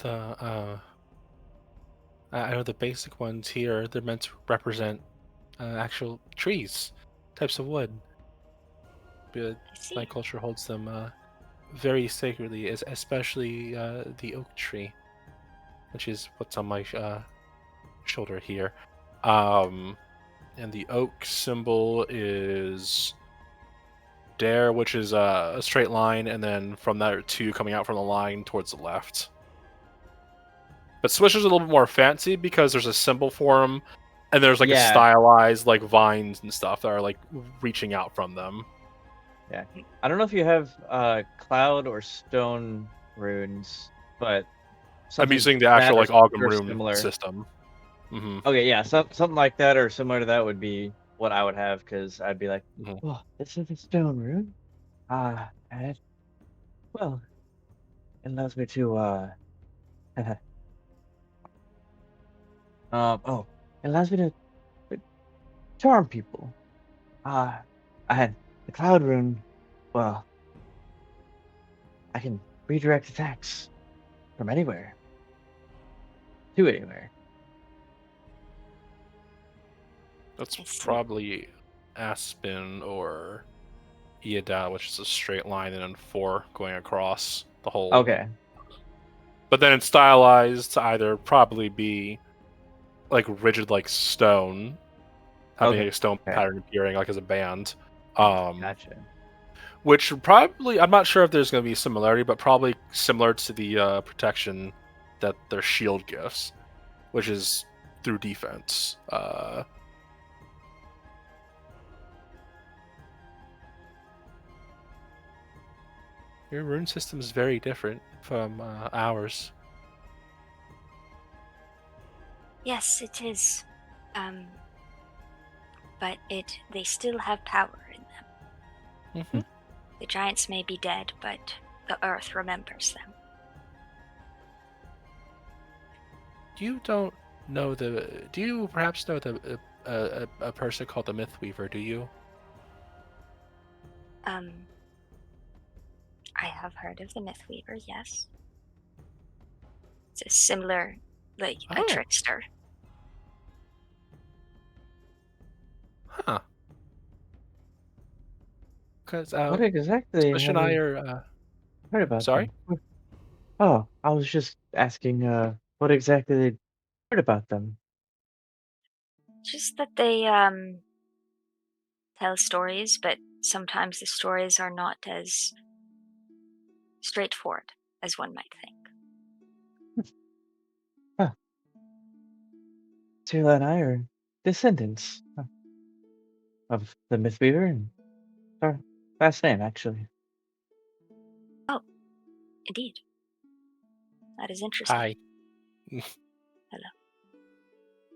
I know the basic ones here. They're meant to represent actual trees, types of wood. But I see. my culture holds them very sacredly, especially the oak tree, which is what's on my shoulder here. And the oak symbol is dare, which is a straight line, and then from there two coming out from the line towards the left. But Swish is a little bit more fancy because there's a symbol for them, and there's like a Yeah. stylized like vines and stuff that are like reaching out from them. Yeah. I don't know if you have cloud or stone runes, but I'm something using the actual that like Ogam or rune similar. system. Mm-hmm. Okay, yeah, something like that or similar to that would be what I would have, because I'd be like, Mhm. oh, this is a stone rune. And well, it allows me to oh, it allows me to charm people. I had the cloud rune. Well, I can redirect attacks from anywhere to anywhere. That's I see. probably Aspen or Iada, which is a straight line and then 4 going across the whole. Okay. But then it's stylized to either probably be like rigid like stone, having Okay. a stone Okay. pattern appearing like as a band. Gotcha. Which probably, I'm not sure if there's going to be similarity, but probably similar to the protection that their shield gives, which is through defense. Your rune system is very different from ours. Yes, it is. But they still have power in them. Mm-hmm. The giants may be dead, but the earth remembers them. You perhaps know a person called the Mythweaver? Do you? I have heard of the Mythweaver, yes. It's a similar, like, a Oh. trickster. Huh. Because What exactly Swish have and I you are. heard about Sorry. them? Oh, I was just asking what exactly they heard about them. Just that they, tell stories, but sometimes the stories are not as straightforward as one might think. Tila and I are descendants of the Mythweaver, and our last name, actually. Indeed. That is interesting. Hi. Hello.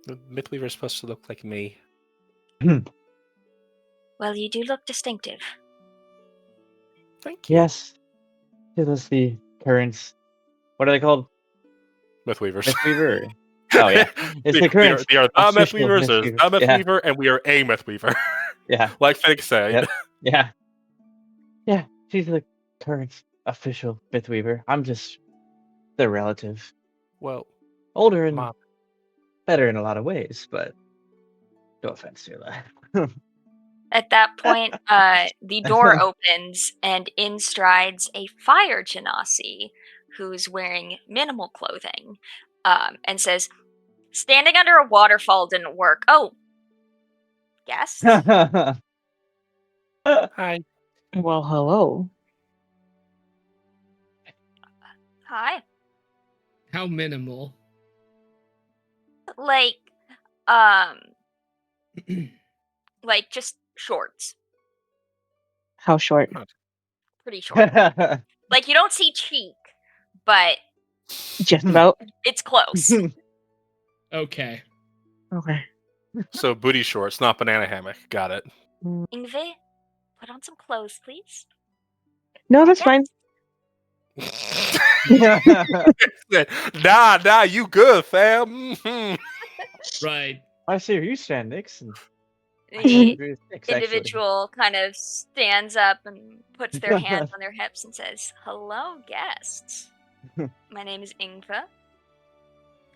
The Mythweaver is supposed to look like me. Well, you do look distinctive. Thank you. Yes, Tila's the current. What are they called? Mythweavers. Mythweaver. Oh yeah, it's the current. They are the official Mythweavers, there's Mythweaver. the Yeah, Mythweaver, and we are a Mythweaver. yeah, Like Fig said. Yep. yeah. She's the current official Mythweaver. I'm just their relative, Well, older and Mom. better in a lot of ways, but no offense, Tila. At that point, the door opens and in strides a fire genasi who's wearing minimal clothing and says, "Standing under a waterfall didn't work. Oh, guests?" Hi. Well, hello. Hi. How minimal? Like, like just shorts. How short? Pretty short. Like, you don't see cheek, but Just about. it's close. Okay. Okay. So booty shorts, not banana hammock. Got it. Ingve, put on some clothes, please. No, that's fine. Nah, you good, fam. Mhm. Right. I see where you stand, Nixon. The Actually. individual kind of stands up and puts their hands on their hips and says, "Hello, guests. My name is Ingva.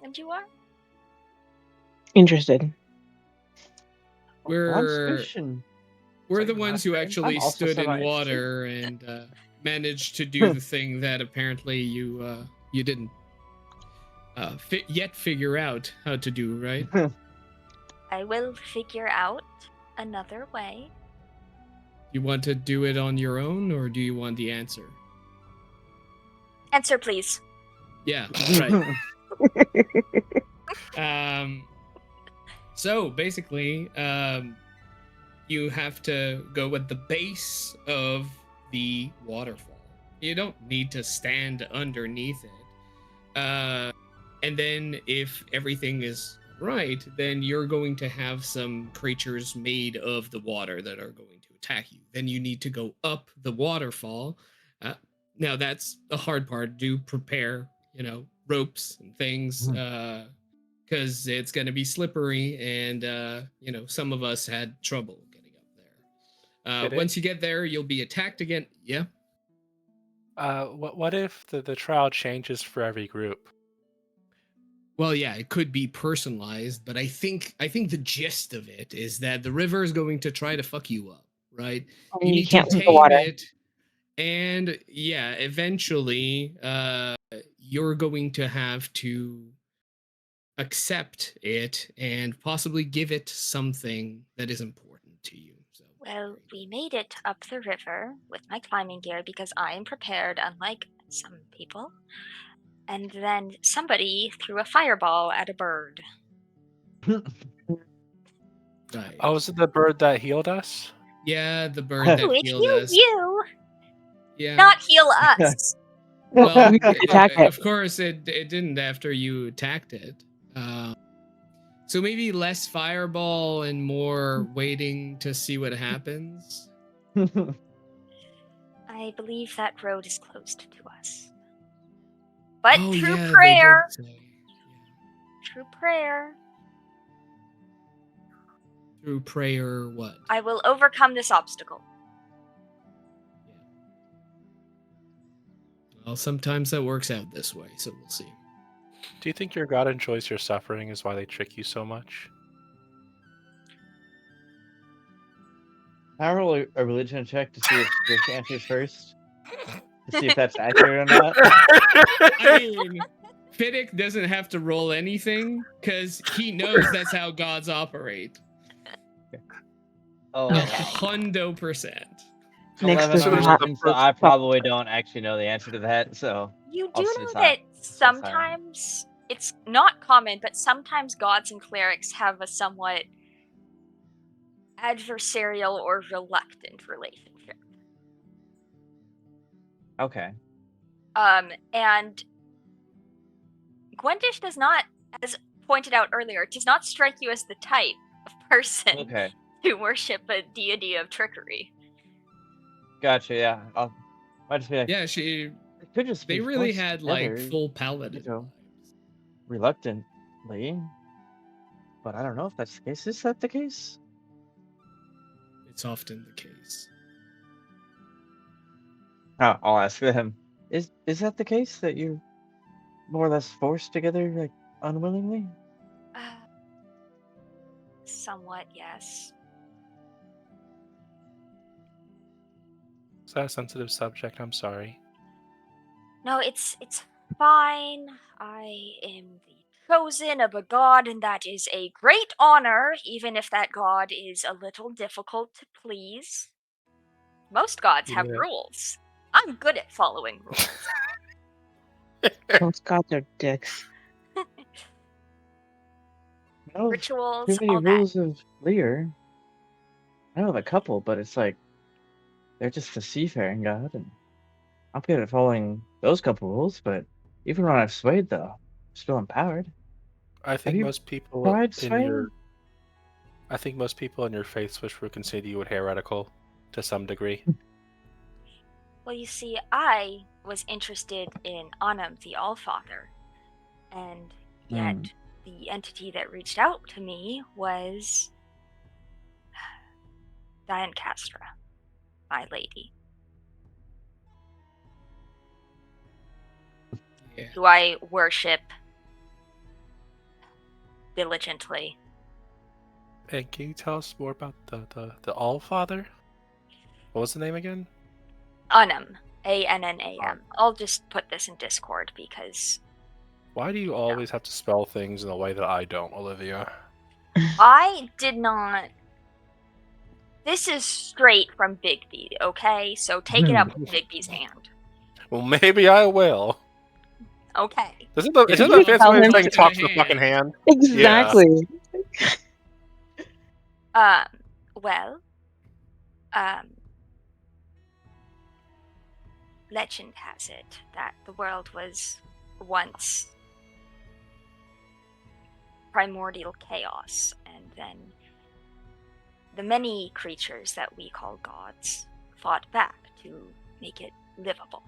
And you are?" Interested. I'm We're Swish. the ones who actually I'm also stood in semi-interested. water and managed to do the thing that apparently you didn't yet figure out how to do, right? I will figure out another way. You want to do it on your own, or do you want the answer? Answer, please. Yeah, right. So basically, you have to go at the base of the waterfall. You don't need to stand underneath it. And then if everything is right, then you're going to have some creatures made of the water that are going to attack you. Then you need to go up the waterfall. Now that's the hard part. Do prepare, ropes and things. Because it's going to be slippery, and some of us had trouble getting up there. Once you get there, you'll be attacked again. Yeah. What if the trial changes for every group? Well, yeah, it could be personalized, but I think the gist of it is that the river is going to try to fuck you up, right? And you need can't to leave the tame water. it, and yeah, eventually, you're going to have to accept it and possibly give it something that is important to you. So, Well, we made it up the river with my climbing gear because I am prepared, unlike some people. And then somebody threw a fireball at a bird. right. Oh, was it the bird that healed us? Yeah, the bird that Ooh, it healed healed us. you, Yeah. not heal us. Well, We attack it. of course, it didn't after you attacked it. So maybe less fireball and more waiting to see what happens. I believe that road is closed to us. But Oh, through yeah, prayer, they did say. through prayer, Through prayer, what? I will overcome this obstacle. Well, sometimes that works out this way, so we'll see. Do you think your god enjoys your suffering is why they trick you so much? I roll a religion check to see if Swish answers first. To see if that's accurate or not. I mean, Fiddick doesn't have to roll anything because he knows that's how gods operate. Oh, 100%. Next 11 does on not. religion, so I probably don't actually know the answer to that. So You I'll do say know silent. that sometimes it's not common, but sometimes gods and clerics have a somewhat adversarial or reluctant relationship. Okay. And Gwendish does not, as pointed out earlier, does not strike you as the type of person Okay. to worship a deity of trickery. Gotcha. Yeah. Might just be like. Yeah, It could just they be really forced had like together, full paladin. reluctantly, but I don't know if that's the case. Is that the case? It's often the case. I'll ask them. Is that the case that you're more or less forced together, like unwillingly? Somewhat, yes. Is that a sensitive subject? I'm sorry. No, it's fine. I am the chosen of a god, and that is a great honor, even if that god is a little difficult to please. Most gods have Yeah. rules. I'm good at following rules. Most gods are dicks. I know Rituals, too many all that. rules of Lear. I know of a couple, but it's like they're just a seafaring god, and I'm good at following those couple rules. But even when I've swayed, though, I'm still empowered. I think you most people tried in swaying? your faith switch would consider you heretical to some degree. Well, you see, I was interested in Anam the Allfather, and yet the entity that reached out to me was Diane Castra, my lady, Yeah. who I worship diligently. And can you tell us more about the All-Father? What was the name again? Annam, Annam. I'll just put this in Discord because Why do you always have to spell things in a way that I don't, Olivia? I did not. This is straight from Bigby, okay? So take it up with Bigby's hand. Well, maybe I will. Okay. Isn't the You fancy tell way of him saying to talk the to the fucking hand? Exactly. Well, legend has it that the world was once primordial chaos, and then the many creatures that we call gods fought back to make it livable.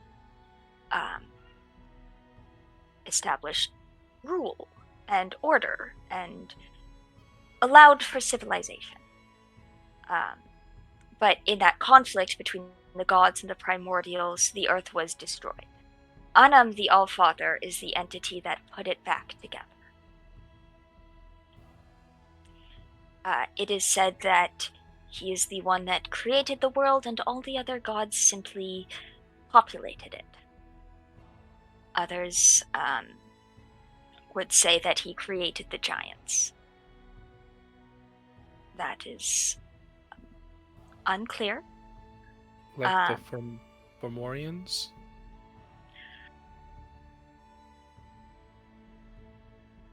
Established rule and order and allowed for civilization. But in that conflict between the gods and the primordials, the earth was destroyed. Annam, the Allfather, is the entity that put it back together. It is said that he is the one that created the world and all the other gods simply populated it. Others would say that he created the giants. That is unclear. Like the Fomorians?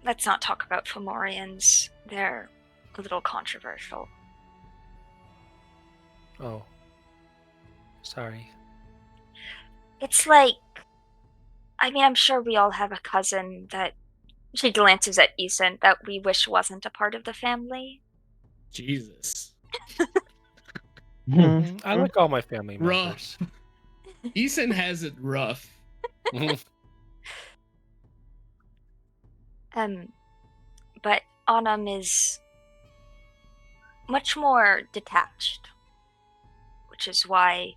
Let's not talk about Fomorians. They're a little controversial. Oh. Sorry. It's like, I mean, I'm sure we all have a cousin that, she glances at Ethan, that we wish wasn't a part of the family. Jesus. I like all my family members. Rough. Ethan has it rough. But Annam is much more detached, which is why,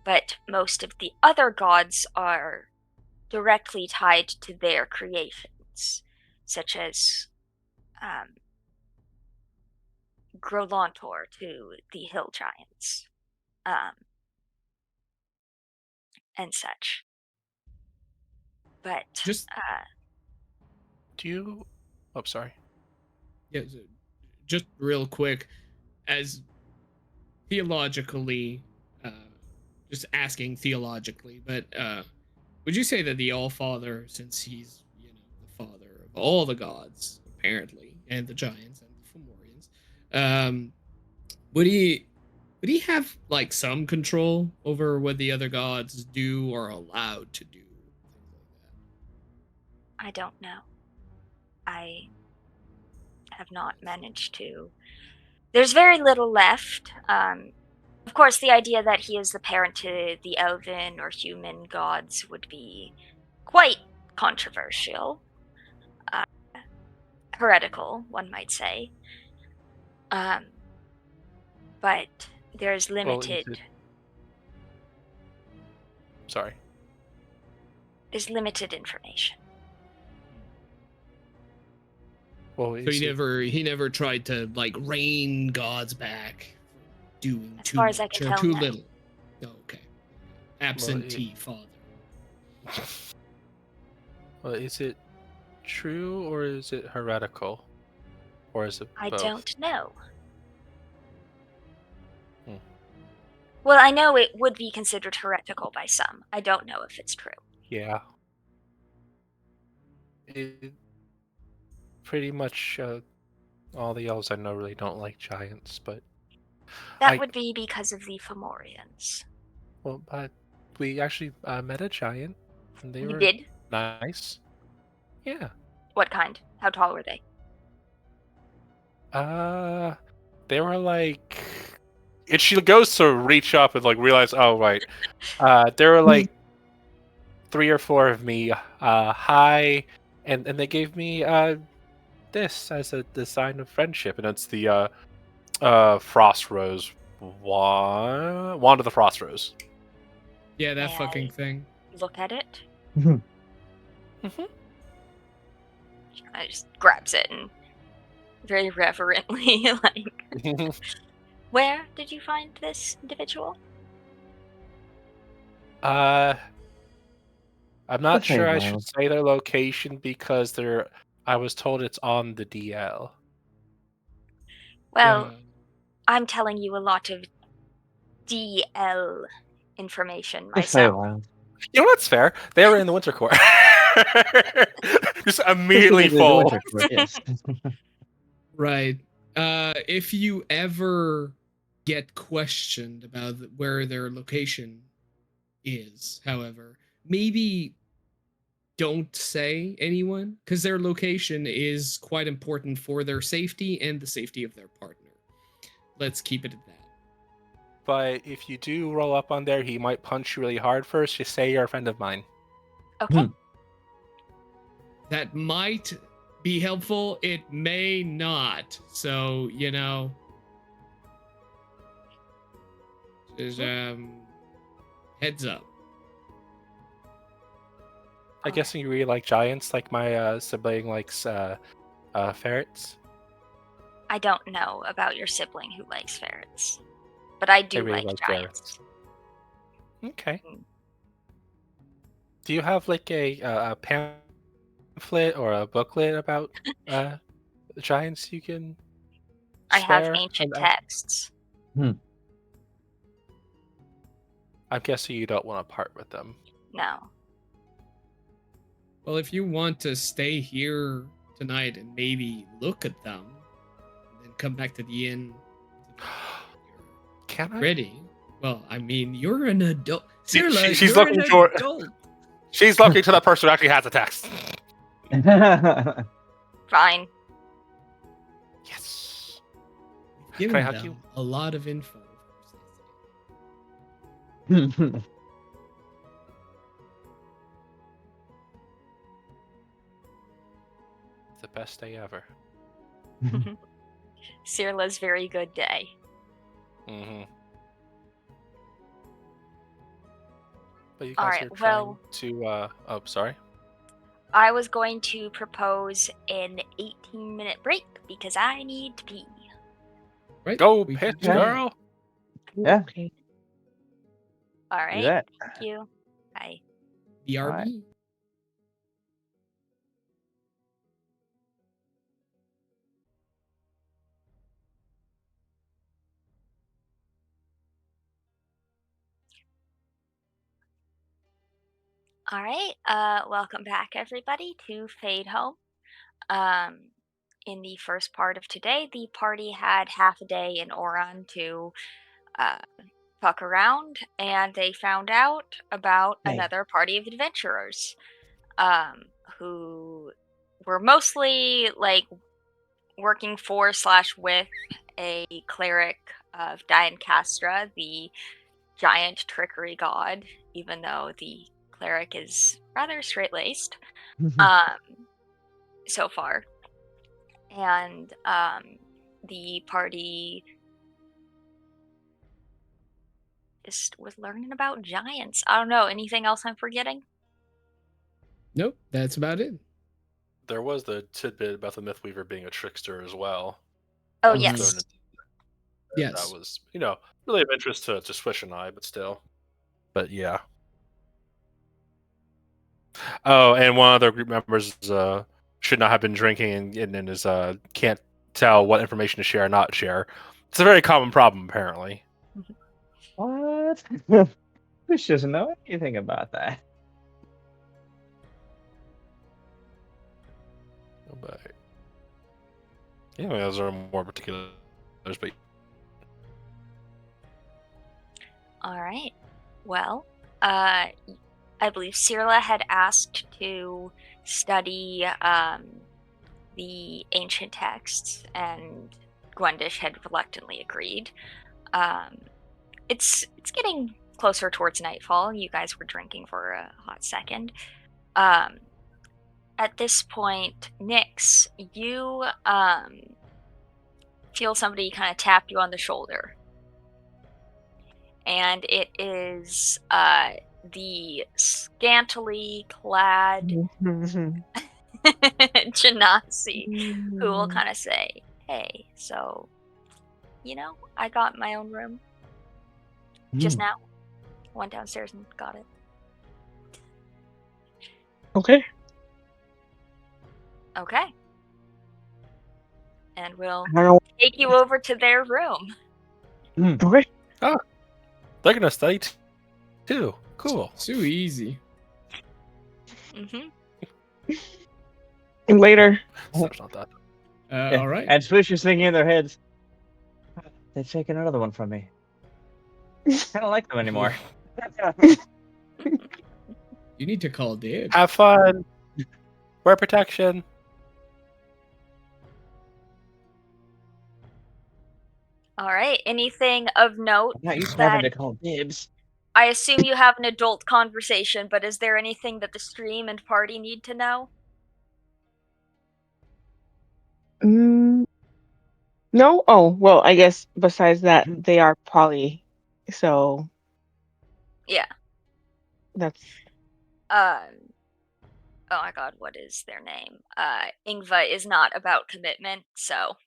but most of the other gods are directly tied to their creations, such as Grolantor to the hill giants, and such. But Just Do you... Oh, sorry. yeah, just real quick, as theologically, just asking theologically, but would you say that the All-Father, since he's the father of all the gods apparently, and the giants and the Fomorians, would he have like some control over what the other gods do or are allowed to do? Things like that. I don't know. I have not managed to. There's very little left. Of course, the idea that he is the parent to the elven or human gods would be quite controversial. Heretical, one might say. But there's limited... Sorry. There's limited information. Well, So he never tried to like rein gods back from doing As too far as I much can or tell, too no. little. Oh, okay. Absentee father. Well, is it true or is it heretical? Or is it I both? don't know. Well, I know it would be considered heretical by some. I don't know if it's true. Yeah. Pretty much all the elves I know really don't like giants, but... That would be because of the Fomorians. Well, we actually met a giant, and they You were did? nice. Yeah. What kind? How tall were they? They were like... And she goes to reach up and like realize, oh, right. There were like 3 or 4 of me, high, and they gave me this as the sign of friendship, and it's the Frost Rose wand of the Frost Rose. Yeah, that May fucking I thing. look at it? Mm-hmm. I just grabs it and very reverently, like, where did you find this individual? I'm not The sure I should Feywild. say their location because I was told it's on the DL. Well, Yeah. I'm telling you a lot of DL information The myself. Feywild. You know what's fair? They were in the Winter Court. Just immediately Specifically the full. Winter Court, yes. Right. If you ever get questioned about where their location is, however, maybe don't say anyone because their location is quite important for their safety and the safety of their partner. Let's keep it at that. But if you do roll up on there, he might punch you really hard first. Just say you're a friend of mine. Okay. That might be helpful. It may not. So, just heads up. I guess you really like giants, like my sibling likes ferrets. I don't know about your sibling who likes ferrets, but I do really like like giants. Okay. Mm. Do you have like a pamphlet or a booklet about giants you can I have spare? ancient And texts. I'm guessing you don't want to part with them. No. Well, if you want to stay here tonight and maybe look at them, and then come back to the inn. Can I? Ready? Well, I mean, you're an adult. She's Cyrilla, you're looking an for- adult. She's looking to the person who actually has the text. Fine. Yes. Given Can I hug them you? a lot of info. It's the best day ever. Cirla's very good day. Mm-hmm. But you All guys right, are trying well- to. Oh, sorry. I was going to propose an 18-minute break because I need to pee. Right? Go We pitch, can do that. girl. Yeah. Okay. All Do right. that. Thank you. Bye. BRB. Alright. All right. Welcome back, everybody, to Fadehome. In the first part of today, the party had half a day in Oran to fuck around, and they found out about Hey. another party of adventurers, who were mostly like working for/with a cleric of Dian Castra, the giant trickery god, even though the cleric is rather straight-laced so far. And the party just was learning about giants. I don't know. Anything else I'm forgetting? Nope, that's about it. There was the tidbit about the Mythweaver being a trickster as well. Oh, That was yes. thrown in- Yes. That was, really of interest to Swish and I, but still. But yeah. Oh, and one of the group members should not have been drinking and is can't tell what information to share or not share. It's a very common problem, apparently. What? Fish doesn't know anything about that. But yeah, those are more particulars. But All right. Well, I believe Cirla had asked to study the ancient texts, and Gwendish had reluctantly agreed. It's getting closer towards nightfall. You guys were drinking for a hot second. At this point, Nyx, you feel somebody kind of tap you on the shoulder. And it is the scantily clad Genasi who will kind of say, hey, so, I got my own room just now. Went downstairs and got it. Okay. Okay. And we'll I don't know. take you over to their room. Okay. They're gonna study too. Cool. So easy. Mm-hmm. Later. So it's not that. All right. And Swish is thinking in their heads, they've taken another one from me. I don't like them anymore. You need to call dibs. Have fun. Wear protection. All right. Anything of note I'm not used to having that to call dibs. I assume you have an adult conversation, but is there anything that the stream and party need to know? No? Oh, well, I guess besides that, they are poly. So Yeah. that's Oh my god, what is their name? Ingva is not about commitment, so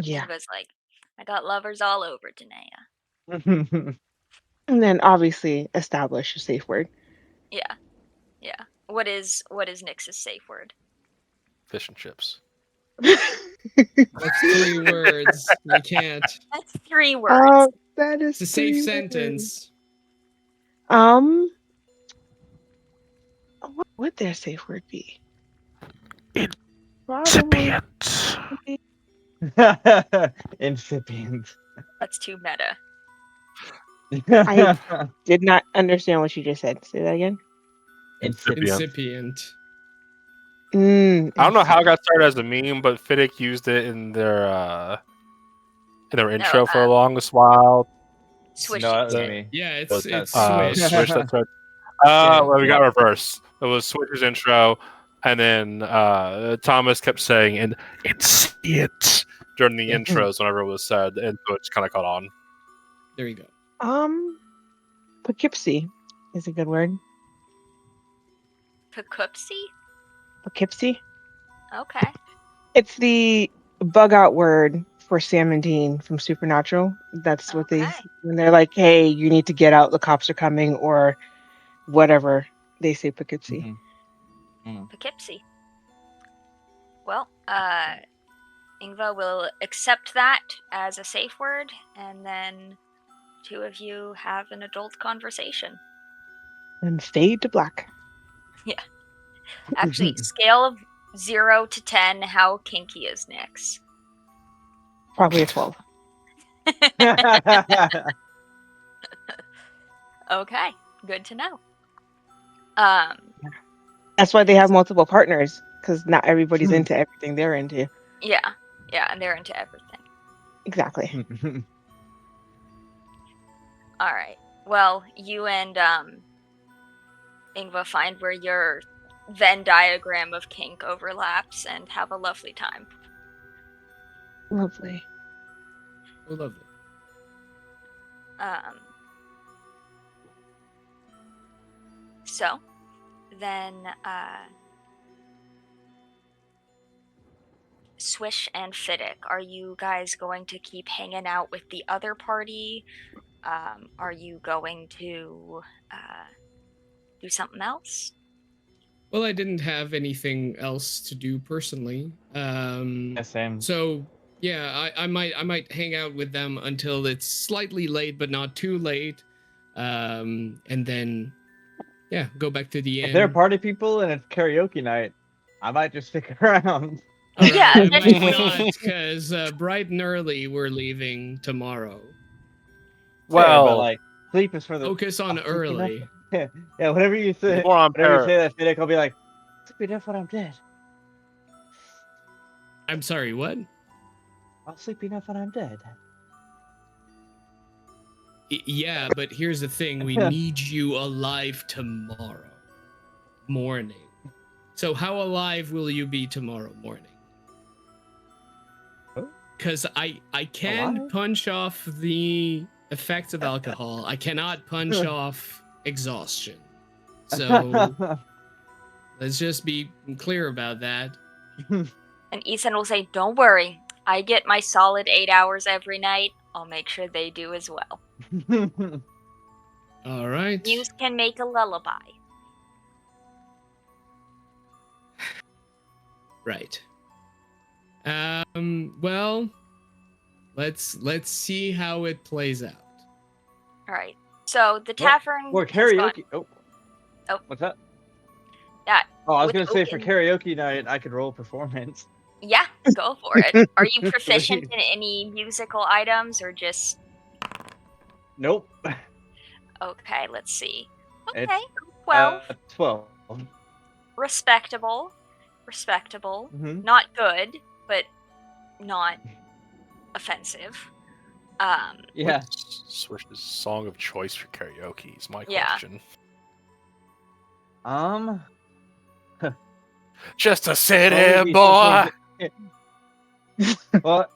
yeah. Ingva's like, I got lovers all over Danae. And then obviously establish a safe word. Yeah. Yeah. What is Nyx's safe word? Fish and chips. That's 3 words. You can't. That's 3 words. That is It's a safe 3 words. sentence. What would their safe word be? Incipient. Incipient. That's too meta. I did not understand what you just said. Say that again. Incipient. Incipient. I don't know how it got started as a meme, but Fiddick used it in their intro for the longest while. Swish No, that was did. me. Yeah, That was it's Swish. Swish. Switch, that's right. Yeah. Well, we got reversed. It was Switch's intro, and then Thomas kept saying and see it during the intros whenever it was said, and so it just kind of caught on. There you go. Poughkeepsie is a good word. Poughkeepsie? Poughkeepsie. Okay. It's the bug out word for Sam and Dean from Supernatural. That's what they, Okay. when they're like, hey, you need to get out, the cops are coming, or whatever, they say Poughkeepsie. Poughkeepsie. Well, Ingva will accept that as a safe word, and then 2 of you have an adult conversation. And fade to black. Actually, scale of 0 to 10, how kinky is Nyx? Probably a 12. Okay, good to know. That's why they have multiple partners, because not everybody's into everything they're into. Yeah, and they're into everything. Exactly. All right. Well, you and Ingva find where your Venn diagram of kink overlaps and have a lovely time. Lovely. Oh, lovely. So, then Swish and Fiddick, are you guys going to keep hanging out with the other party? Are you going to do something else? Well, I didn't have anything else to do personally. Same. So yeah, I might hang out with them until it's slightly late, but not too late. And then go back to the If end. they're party people and it's karaoke night, I might just stick around. All right, Yeah, I might eventually. not, because bright and early we're leaving tomorrow. Well, but like sleep is for the Focus on early. Yeah, whatever you say. More on Whenever you pair. say that, Fiddick will be like, "Sleep enough when I'm dead. I'm sorry, what? I'll sleep enough when I'm dead." Yeah, but here's the thing: we need you alive tomorrow. morning. So how alive will you be tomorrow morning? Oh. Because I can Alive? punch off the effects of alcohol. I cannot punch off exhaustion. So let's just be clear about that. And Ethan will say, "Don't worry. I get my solid 8 hours every night. I'll make sure they do as well. All right. Muse can make a lullaby." Right. Well, let's see how it plays out. All right. So the tavern Or has gone- karaoke. Oh. Oh. What's that? Yeah. Oh, I was With gonna say for Oaken- karaoke night, I could roll performance. Yeah, go for it. Are you proficient in any musical items or just Nope. okay? Let's see. It's, Okay, 12, 12. respectable. Mm-hmm. Not good, but not offensive. Yeah. What's Swish's song of choice for karaoke is my Yeah. question. Just a Probably city be boy. something- Well,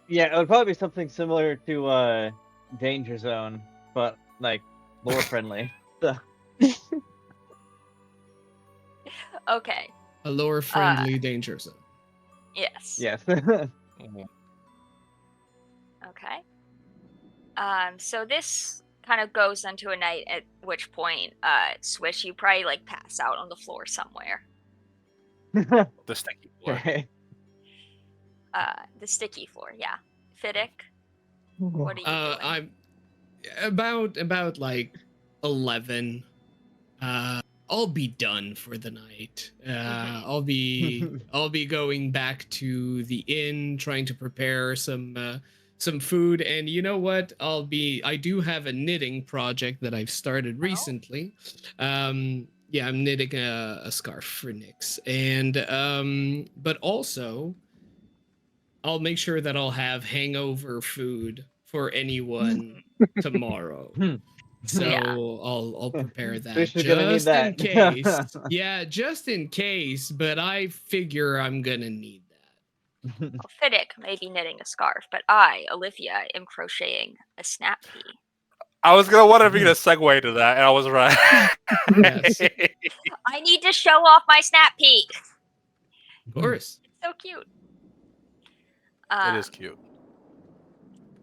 yeah, it would probably be something similar to Danger Zone, but like lore friendly. Okay. A lore friendly danger zone. Yes. Yes. Mhm. Okay. So this kind of goes into a night at which point, Swish, you probably like pass out on the floor somewhere. The sticky floor. Okay. The sticky floor, yeah. Fiddick, what are you doing? I'm about like 11. I'll be done for the night. I'll be going back to the inn, trying to prepare some food. And you know what? I do have a knitting project that I've started recently. Yeah, I'm knitting a scarf for Nyx, and but also I'll make sure that I'll have hangover food for anyone tomorrow. So Yeah. I'll prepare that Fish are gonna need just in that. case. Yeah, just in case, but I figure I'm gonna need that. Well, Fiddick may be knitting a scarf, but I, Olivia, am crocheting a snap pea. I was gonna wonder if you're gonna segue to that, and I was right. Yes. I need to show off my snap pea. Of course. It's so cute. It is cute.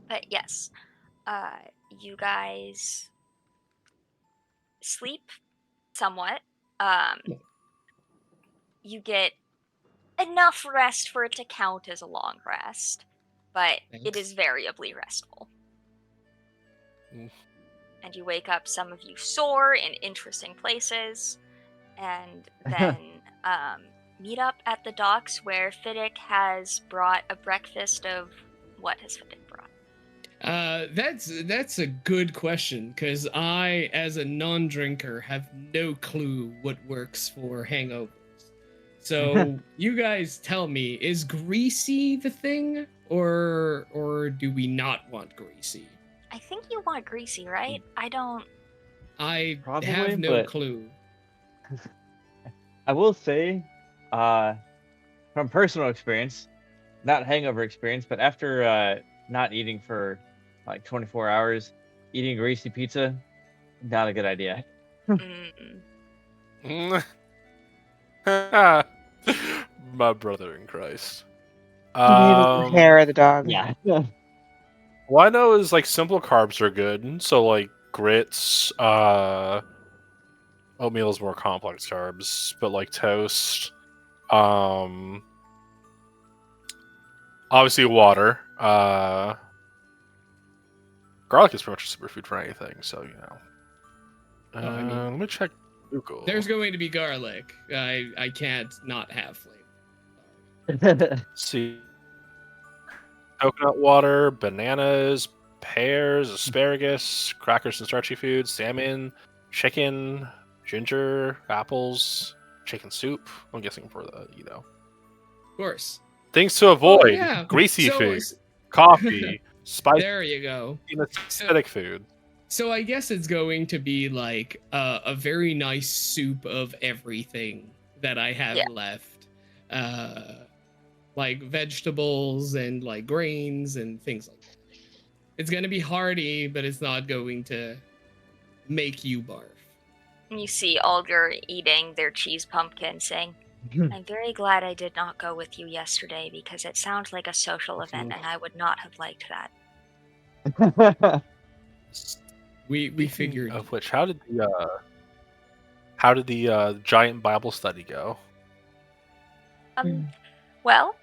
But yes, you guys sleep somewhat. You get enough rest for it to count as a long rest, but it Thanks. is variably restful. Mm. And you wake up, some of you sore in interesting places, and then meet up at the docks where Fiddick has brought a breakfast of what has Fiddick brought? That's a good question, because I, as a non-drinker, have no clue what works for hangovers. So you guys tell me, is greasy the thing, or do we not want greasy? I think you want greasy, right? I Probably, have no but- clue. I will say, from personal experience, not hangover experience, but after not eating for like 24 hours, eating greasy pizza, not a good idea. Mm. My brother in Christ. You need the hair of the dog. Yeah. What I know is like simple carbs are good. So like grits, oatmeal is more complex carbs, but like toast, obviously water. Garlic is pretty much a superfood for anything, so you know. I mean, Let me check Google. There's going to be garlic. I can't not have flavor. See, coconut water, bananas, pears, asparagus, crackers and starchy foods, salmon, chicken, ginger, apples, chicken soup. I'm guessing for the Of course. things to avoid: yeah. greasy So- food, coffee, spicy, There you go. and acidic food. So I guess it's going to be like a very nice soup of everything that I have left. Like vegetables and like grains and things like that. It's going to be hearty, but it's not going to make you barf. You see Alder eating their cheese pumpkin, saying, I'm very glad I did not go with you yesterday because it sounds like a social event and I would not have liked that. We figured. Of which, how did the giant Bible study go? Well,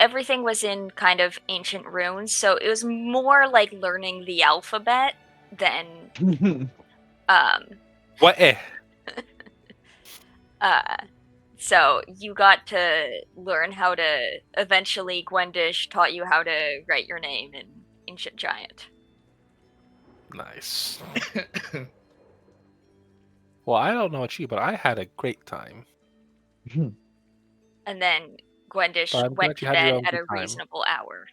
everything was in kind of ancient runes, so it was more like learning the alphabet than What? So you got to learn how to. Eventually, Gwendish taught you how to write your name in Ancient Giant. Nice. Well, I don't know about you, but I had a great time. And then Gwendish But I'm went glad to you had your bed own at good a time. reasonable hour.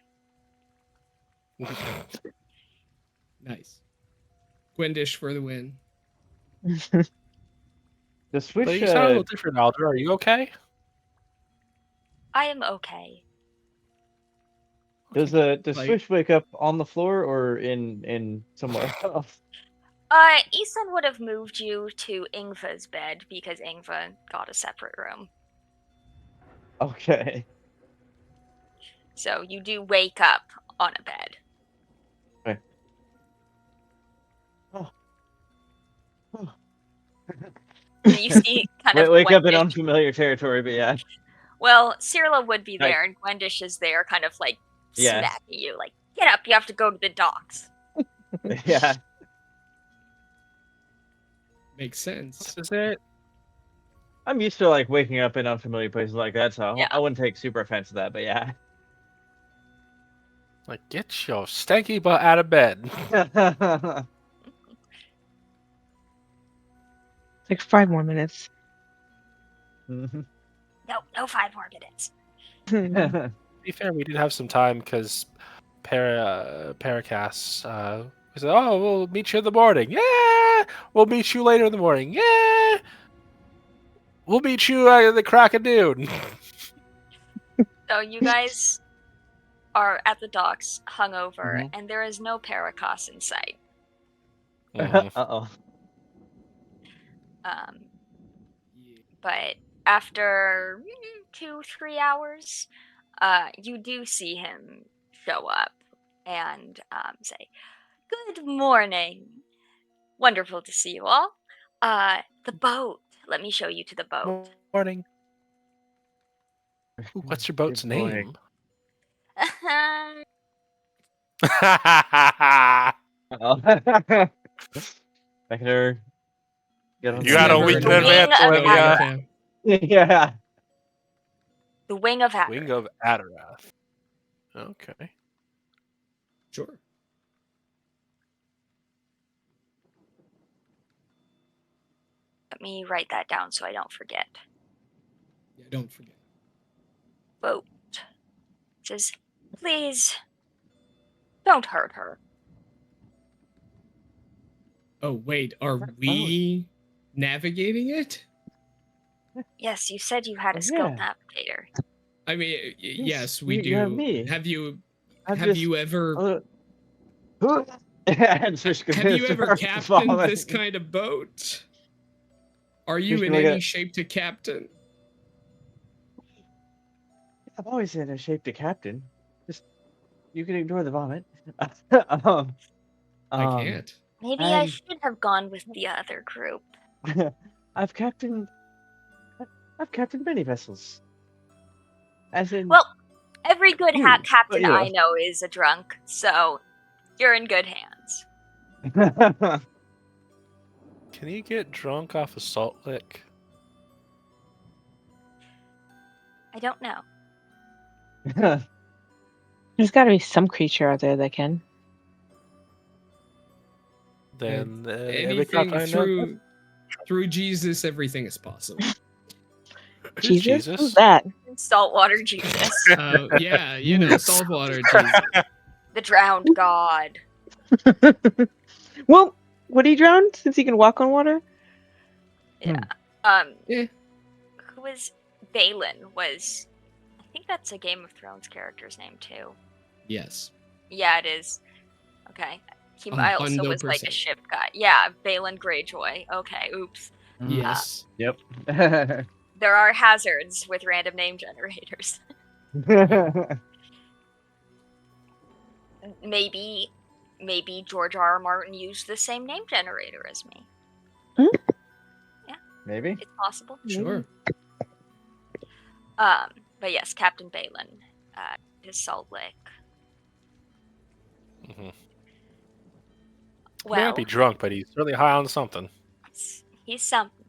Nice. Gwendish for the win. The Swish. But you sound a little different, Alder. Are you okay? I am okay. Does the Like- Swish wake up on the floor or in somewhere else? Ethan would have moved you to Ingva's bed because Ingva got a separate room. Okay. So you do wake up on a bed. Okay. Oh. And you see kind of Wake up in Gwendish. unfamiliar territory, but yeah. Well, Cyrilla would be Right. there, and Gwendish is there, kind of like Yes. smacking you, like, get up, you have to go to the docks. Yeah. Makes sense. This is it. I'm used to like waking up in unfamiliar places like that, so Yeah. I wouldn't take super offense to that, but yeah. Like, get your stanky butt out of bed. Like 5 more minutes. Mhm. No 5 more minutes. To be fair, we did have some time because Paracast we said, "Oh, we'll meet you in the morning." Yeah, we'll meet you later in the morning. Yeah, we'll meet you at the crack of noon. So you guys are at the docks, hungover, Mhm. and there is no Paracas in sight. Uh-oh. But after 2-3 hours, you do see him show up and say, "Good morning. Wonderful to see you all. The boat. Let me show you to the boat." Morning. Ooh, what's your boat's Good boy. name? Uh-oh. Back at her. Get on You the had a river. week in Wing advance of when Adarath. Yeah. The Wing of Hacker. Wing of Adarath. Okay. Sure. Let me write that down so I don't forget. Yeah, don't forget. Boat. It says, please don't hurt her. Oh, wait. Are we navigating it? Yes, you said you had a Oh, skilled yeah. navigator. I mean, yes, we you do. have me. Have you I'm have just- you ever And Swish have goes you ever starts captained falling. this kind of boat? Are you Swish in can look any at- shape to captain? I'm always in a shape to captain. Just you can ignore the vomit. I can't. Maybe I Um, should have gone with the other group. I've captained many vessels. As in, Well, every good Hmm, captain but, you know. I know is a drunk, so you're in good hands. Can you get drunk off a salt lick? I don't know. There's got to be some creature out there that can. Then Anything through Jesus, everything is possible. Who's Jesus? Jesus? Who's that? Saltwater Jesus. Yeah, you know, saltwater Jesus. The drowned god. Well, would he drown since he can walk on water? Yeah. Yeah. Who was Balin? I think that's a Game of Thrones character's name too. Yes. Yeah, it is. Okay. I also was like a 100%. ship guy. Yeah, Balin Greyjoy. Okay, oops. Yes. Yep. There are hazards with random name generators. Maybe George R. R. Martin used the same name generator as me. Maybe. It's possible. Sure. But yes, Captain Balin, is Salt Lake. Mm-hmm. He may Well, not be drunk, but he's really high on something. he's something.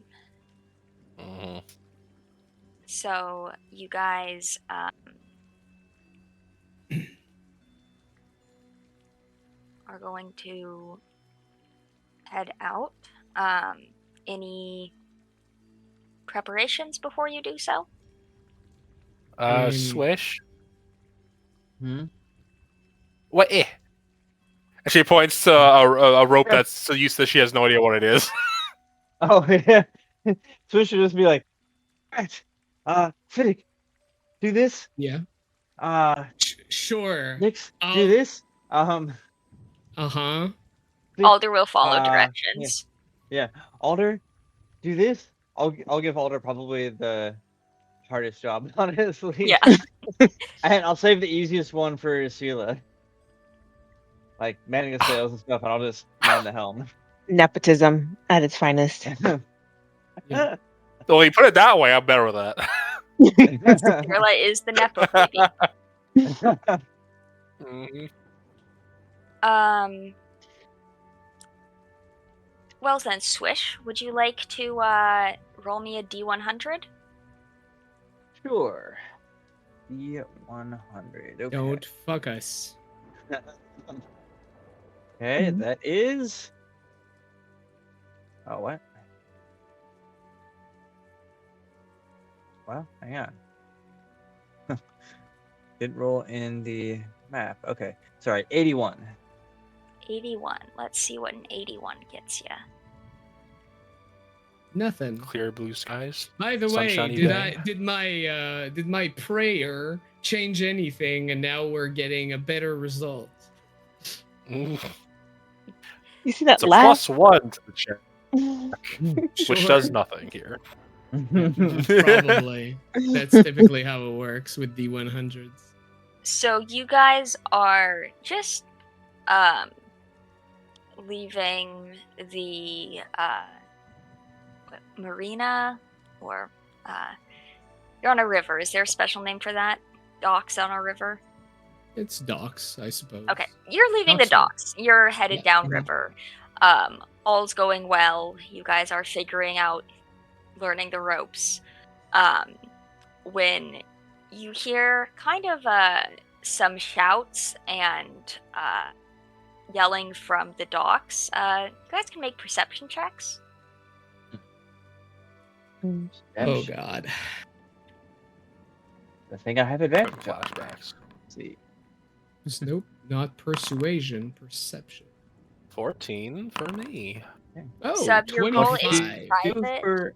Mm-hmm. So you guys, are going to head out. Any preparations before you do so? Swish. Hmm? What? And she points to a rope that's so useless she has no idea what it is. Oh yeah. Swish should just be like, right. Fiddick, do this. Yeah. Sure. Nix, do this. Uh-huh. Alder will follow yeah. directions. Yeah. Alder, do this. I'll give Alder probably the hardest job, honestly. Yeah. And I'll save the easiest one for Sheila. Like manning the sails and stuff, and I'll just man the helm. Nepotism at its finest. Yeah. Well, you put it that way, I'm better with that. Carla is the Nepo baby. Mhm. Well then, Swish, would you like to roll me a D100? Sure. D100. Okay. Don't fuck us. Okay, that is. Oh, what? Well, hang on. Didn't roll in the map. Okay, sorry, 81. 81. Let's see what an 81 gets you. Nothing. Clear blue skies. By the way, Sunshiny day. did my prayer change anything, and now we're getting a better result? Mm. You see that It's a laugh? +1 to the check, which Sure. does nothing here. Probably. That's typically how it works with D100s. So you guys are just leaving the marina, or you're on a river. Is there a special name for that? Docks on a river? It's docks, I suppose. Okay, you're leaving the Docks. docks. You're headed Yeah. downriver. All's going well. You guys are figuring out, learning the ropes. When you hear kind of some shouts and yelling from the docks, you guys can make perception checks. Oh god. I think I have Quick advantage on. flashbacks. Let's see. Nope, not persuasion, perception. 14 for me. Oh, So if your goal is 25. private, For...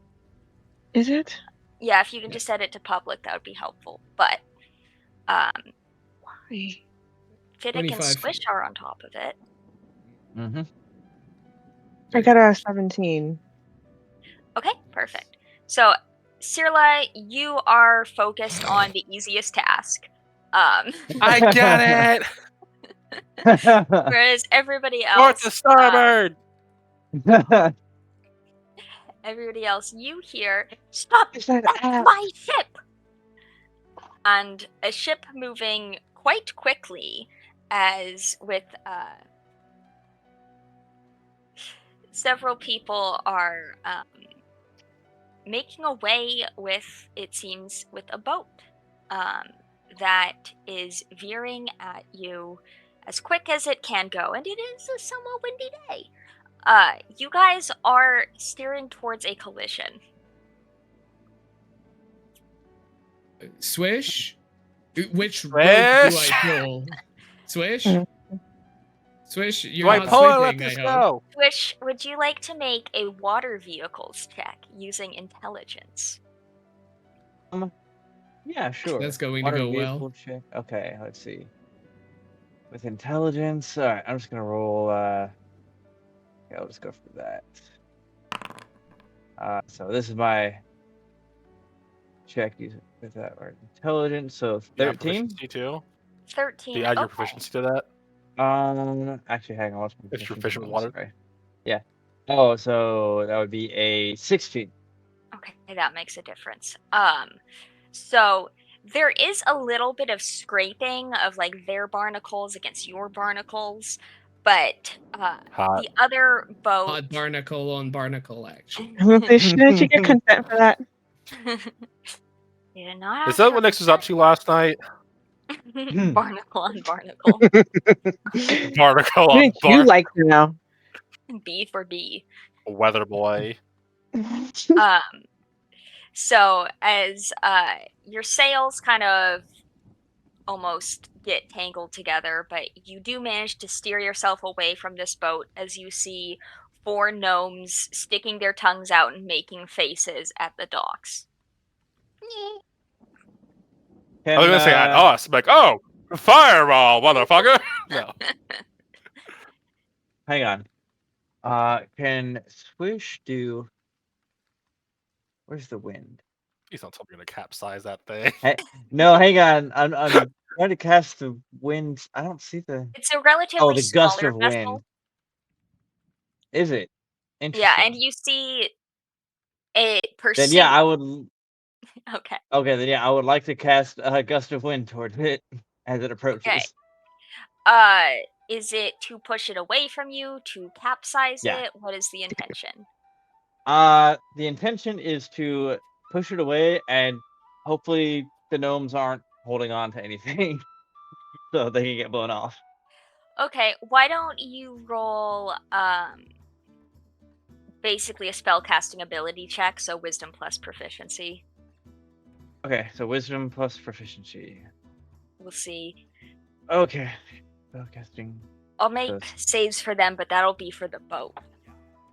Is it? yeah, if you can just set it to public, that would be helpful. But Why? Fiddick and 25. Swish are on top of it. Mm-hmm. I got a 17. Okay, perfect. So, Sirla, you are focused on the easiest task. I got it! Whereas everybody North else, to starboard! you hear, "Stop! Is that That's ass? my ship!" And a ship moving quite quickly, as with several people are making away with, it seems, with a boat that is veering at you as quick as it can go, and it is a somewhat windy day. You guys are steering towards a collision. Swish? Which rope do I Swish? pull? Swish? Swish, you're Do I not pull or let switching, this I hope. go? Swish, would you like to make a water vehicles check using intelligence? Yeah, sure. That's going Water to go vehicle well. check. Okay, let's see. With intelligence, all right. I'm just gonna roll. Okay, I'll just go for that. So this is my check using with that or intelligence. So You have 13. proficiency too? Do 13. you add your Okay. proficiency to that? Actually, hang on. What's my If you're proficiency proficient with bonus? water? Sorry. Yeah. Oh, so that would be a 16. Okay, that makes a difference. So there is a little bit of scraping of like their barnacles against your barnacles, but Hot. the other boat. Odd barnacle on barnacle action. I'm gonna say, shouldn't you get consent for that? You did not Is ask that for what Nix was up to last night? barnacle on barnacle. Barnacle on Wouldn't you like to know? B for B. Weather boy. Um, so as your sails kind of almost get tangled together, but you do manage to steer yourself away from this boat as you see 4 gnomes sticking their tongues out and making faces at the docks. I was gonna say at us. I'm like, oh, fireball, motherfucker. No. Hang on. Can Swish do? Where's the wind? Please don't tell me you're gonna capsize that thing. No, hang on. I'm trying to cast the wind. I don't see the. It's a relatively The gust smaller of vessel. wind. Is it? Yeah, Interesting. and you see it Then pursues. yeah, I would. Okay. Okay, then yeah, I would like to cast a gust of wind towards it as it approaches. Okay. Is it to push it away from you, to capsize Yeah. it? What is the intention? The intention is to push it away, and hopefully the gnomes aren't holding on to anything, so they can get blown off. Okay, why don't you roll basically a spellcasting ability check, so wisdom plus proficiency. Okay, so wisdom plus proficiency. We'll see. Okay, spellcasting. I'll make saves for them, but that'll be for the boat.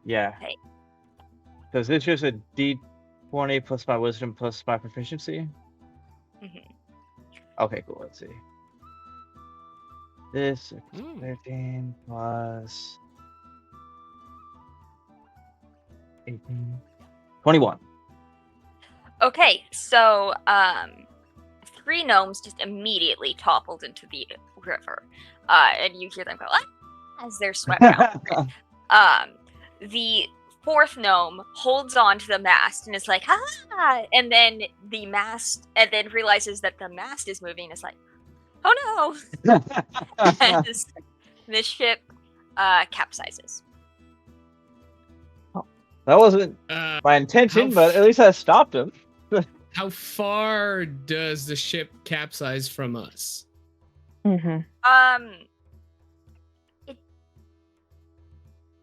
Yeah. Okay. So is this just a D20 plus my wisdom plus my proficiency? Mhm. Okay, cool. Let's see. This 13 plus 18, 21. Okay, so 3 gnomes just immediately toppled into the river, and you hear them go as they're swept out. The 4th gnome holds on to the mast and is like, ah! And then the mast, and then realizes that the mast is moving and is like, oh no! As the ship capsizes. That wasn't my intention, but at least I stopped him. How far does the ship capsize from us? Mm-hmm.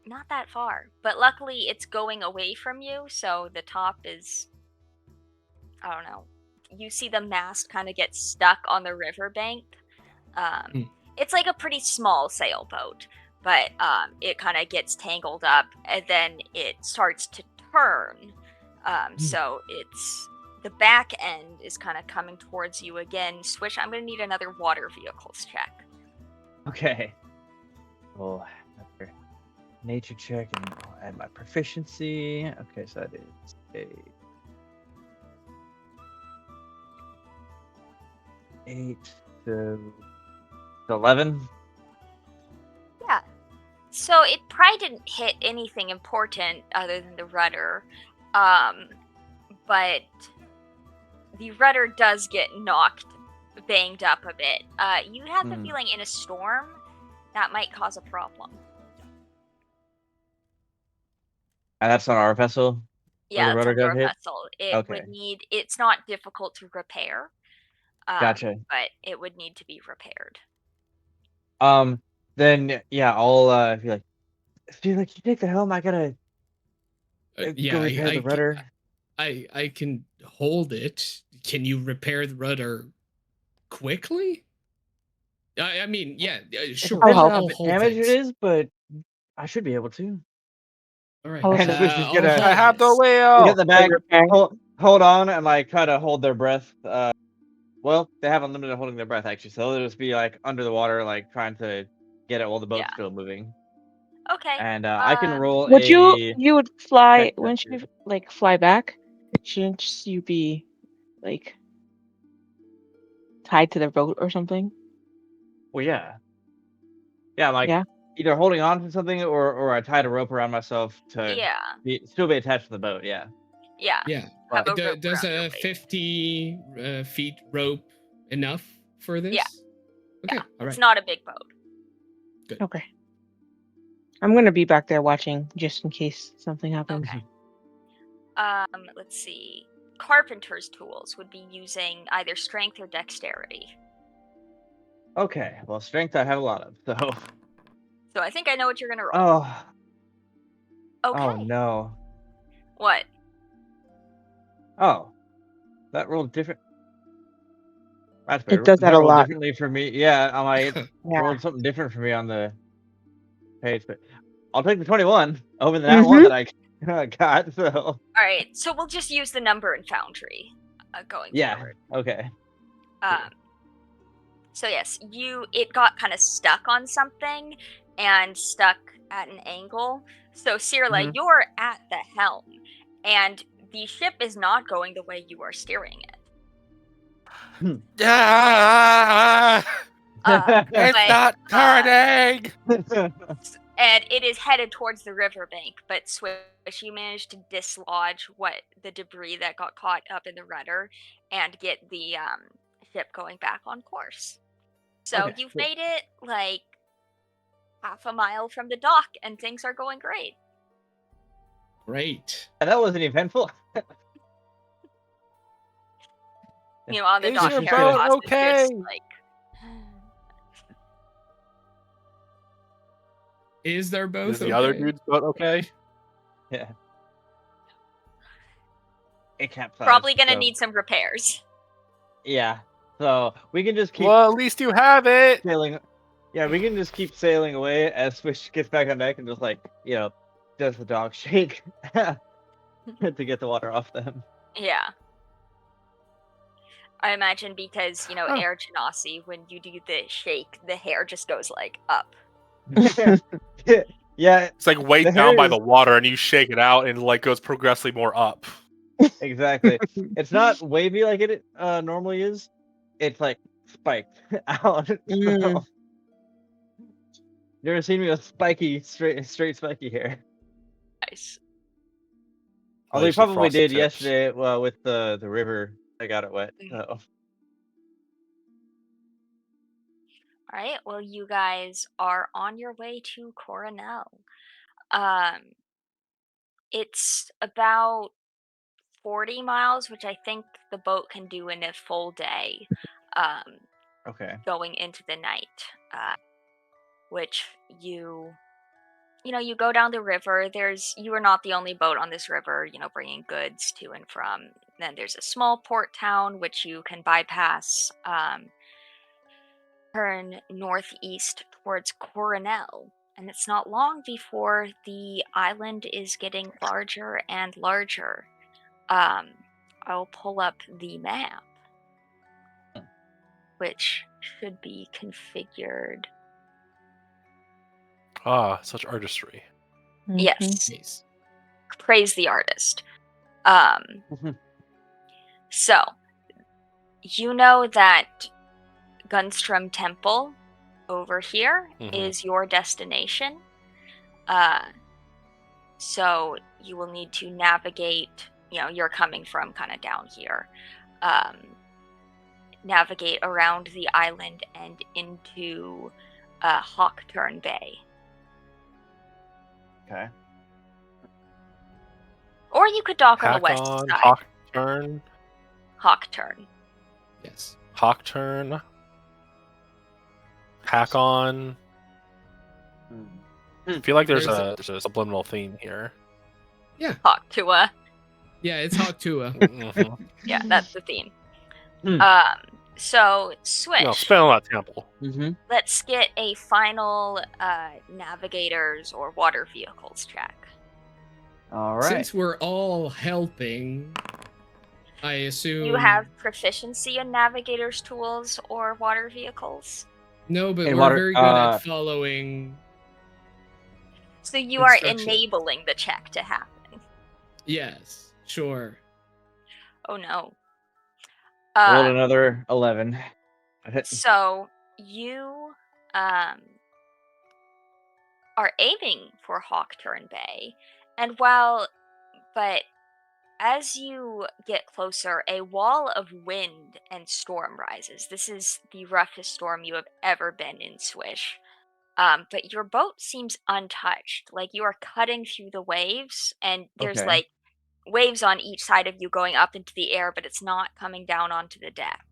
Not that far, but luckily it's going away from you, so the top is, I don't know. You see the mast kind of get stuck on the riverbank. It's like a pretty small sailboat, but it kind of gets tangled up, and then it starts to turn. So it's the back end is kind of coming towards you again. Swish, I'm going to need another water vehicles check. Okay. Well, another nature check, and I'll add my proficiency. Okay, so that is a 8 to 11. Yeah. So it probably didn't hit anything important other than the rudder. But the rudder does get banged up a bit. You have the feeling in a storm that might cause a problem. And that's on our vessel? Yeah, the that's rudder on your got hit? vessel. It Okay. would need, it's not difficult to repair. Gotcha. But it would need to be repaired. Then yeah, I'll be like, you take the helm. I gotta go repair the rudder. I can hold it. Can you repair the rudder quickly? I mean, yeah, It's sure. I'll crazy help. how I'll much hold damage things. it is, but I should be able to. All right. I'll And help. Swish is I'll gonna I hold have the this. wheel. get the back, Okay. hold on, and like try to hold their breath. Well, they have unlimited holding their breath actually, so they'll just be like under the water, like trying to get it while the boat's Yeah. still moving. Okay. And I can roll Would a you would fly? check Wouldn't you too. like fly back? Shouldn't you be like tied to the boat or something? Well, yeah, yeah, like Yeah. either holding on to something or I tied a rope around myself to Yeah. still be attached to the boat. Yeah, Yeah. Yeah. Have but a rope Does around your a waist. 50 feet rope enough for this? Yeah. Okay. Yeah. All It's right. not a big boat. Okay. I'm gonna be back there watching just in case something happens. Okay. Let's see. Carpenter's tools would be using either strength or dexterity. okay. Well, strength I have a lot of. So, So I think I know what you're gonna roll. oh Okay. no. What? Oh, that rolled different. That's It weird. does that That a rolled lot. differently for me. Yeah, I'm like Yeah. rolled something different for me on the page, but I'll take the 21 over the that one Mhm. that I got. So All right. So we'll just use the number in Foundry going yeah, forward. okay. So yes, it got kind of stuck on something and stuck at an angle. So Cirla, Mhm. you're at the helm, and the ship is not going the way you are steering it. Yeah, it's But, not turning. and it is headed towards the riverbank. But Swish, you managed to dislodge the debris that got caught up in the rudder and get the ship going back on course. So Okay, you've cool. made it like half a mile from the dock, and things are going great. Great. That wasn't eventful. You know, on the Is dock, your Karen boat Haas is okay? just like, Is there both Is the okay? other dude's boat okay? Yeah. It capsized. probably gonna so, need some repairs. Yeah. So we can just keep Well, at least you have it. sailing. Yeah, we can just keep sailing away as Swish gets back on deck and just like, does the dog shake to get the water off them. Yeah. I imagine because, Huh. Air Genasi, when you do the shake, the hair just goes like up. Yeah, It's like weighed The down hair by is- the water, and you shake it out, and like goes progressively more up. exactly. It's not wavy like it normally is. It's like spiked out. Mm. So, you ever seen me with spiky, straight spiky hair? Nice. Although you Those are probably frosted did tips. yesterday with the river. I got it wet. So. All right. Well, you guys are on your way to Coronel. It's about 40 miles, which I think the boat can do in a full day, Okay. going into the night. Which you go down the river. You are not the only boat on this river, bringing goods to and from. Then there's a small port town which you can bypass, turn northeast towards Coronel, and it's not long before the island is getting larger and larger. I'll pull up the map, which should be configured. Ah, such artistry. Yes, Nice. praise the artist. So, you know that Gunstrom Temple over here is your destination. So you will need to navigate, you're coming from kind of down here. Navigate around the island and into Hawkturn Bay. Okay. Or you could dock on the west Hack-on, side. Hawkturn, Hawkturn. Yes. Hawkturn, hack on. I feel like there's a subliminal theme here. Yeah. Hawktua. Yeah, it's Hawktua. Mhm. Yeah, that's the theme. Hmm. So, Swish. No, spend on that temple. Mm-hmm. Let's get a final navigators or water vehicles check. All right. Since we're all helping, I assume You have proficiency in navigators tools or water vehicles. no, but In we're water- very good at following. So you are Instruction. enabling the check to happen. Yes, sure. Oh no. Rolled another 11. So you are aiming for Hawkturn Bay, and but as you get closer, a wall of wind and storm rises. This is the roughest storm you have ever been in, Swish. But your boat seems untouched. Like you are cutting through the waves, and there's Okay. like waves on each side of you going up into the air, but it's not coming down onto the deck.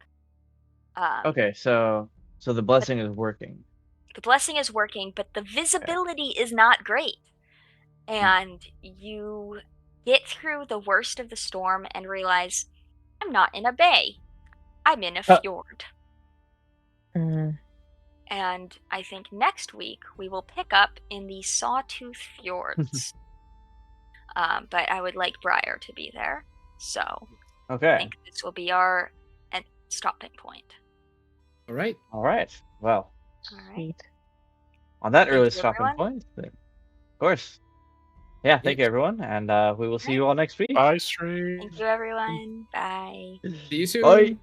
Okay, so the blessing is working. The blessing is working, but the visibility is not great. And you get through the worst of the storm and realize, I'm not in a bay. I'm in a fjord. Mm. And I think next week we will pick up in the Sawtooth Fjords. But I would like Briar to be there. So I Okay. think this will be our stopping point. All right. All right. Well, All right. Sweet. on that Thank early you, stopping everyone. point, then, of course. Yeah, thank you, Yes. everyone, and we will see Right. you all next week. Bye, stream. Thank you, everyone. Bye. See you soon. Bye.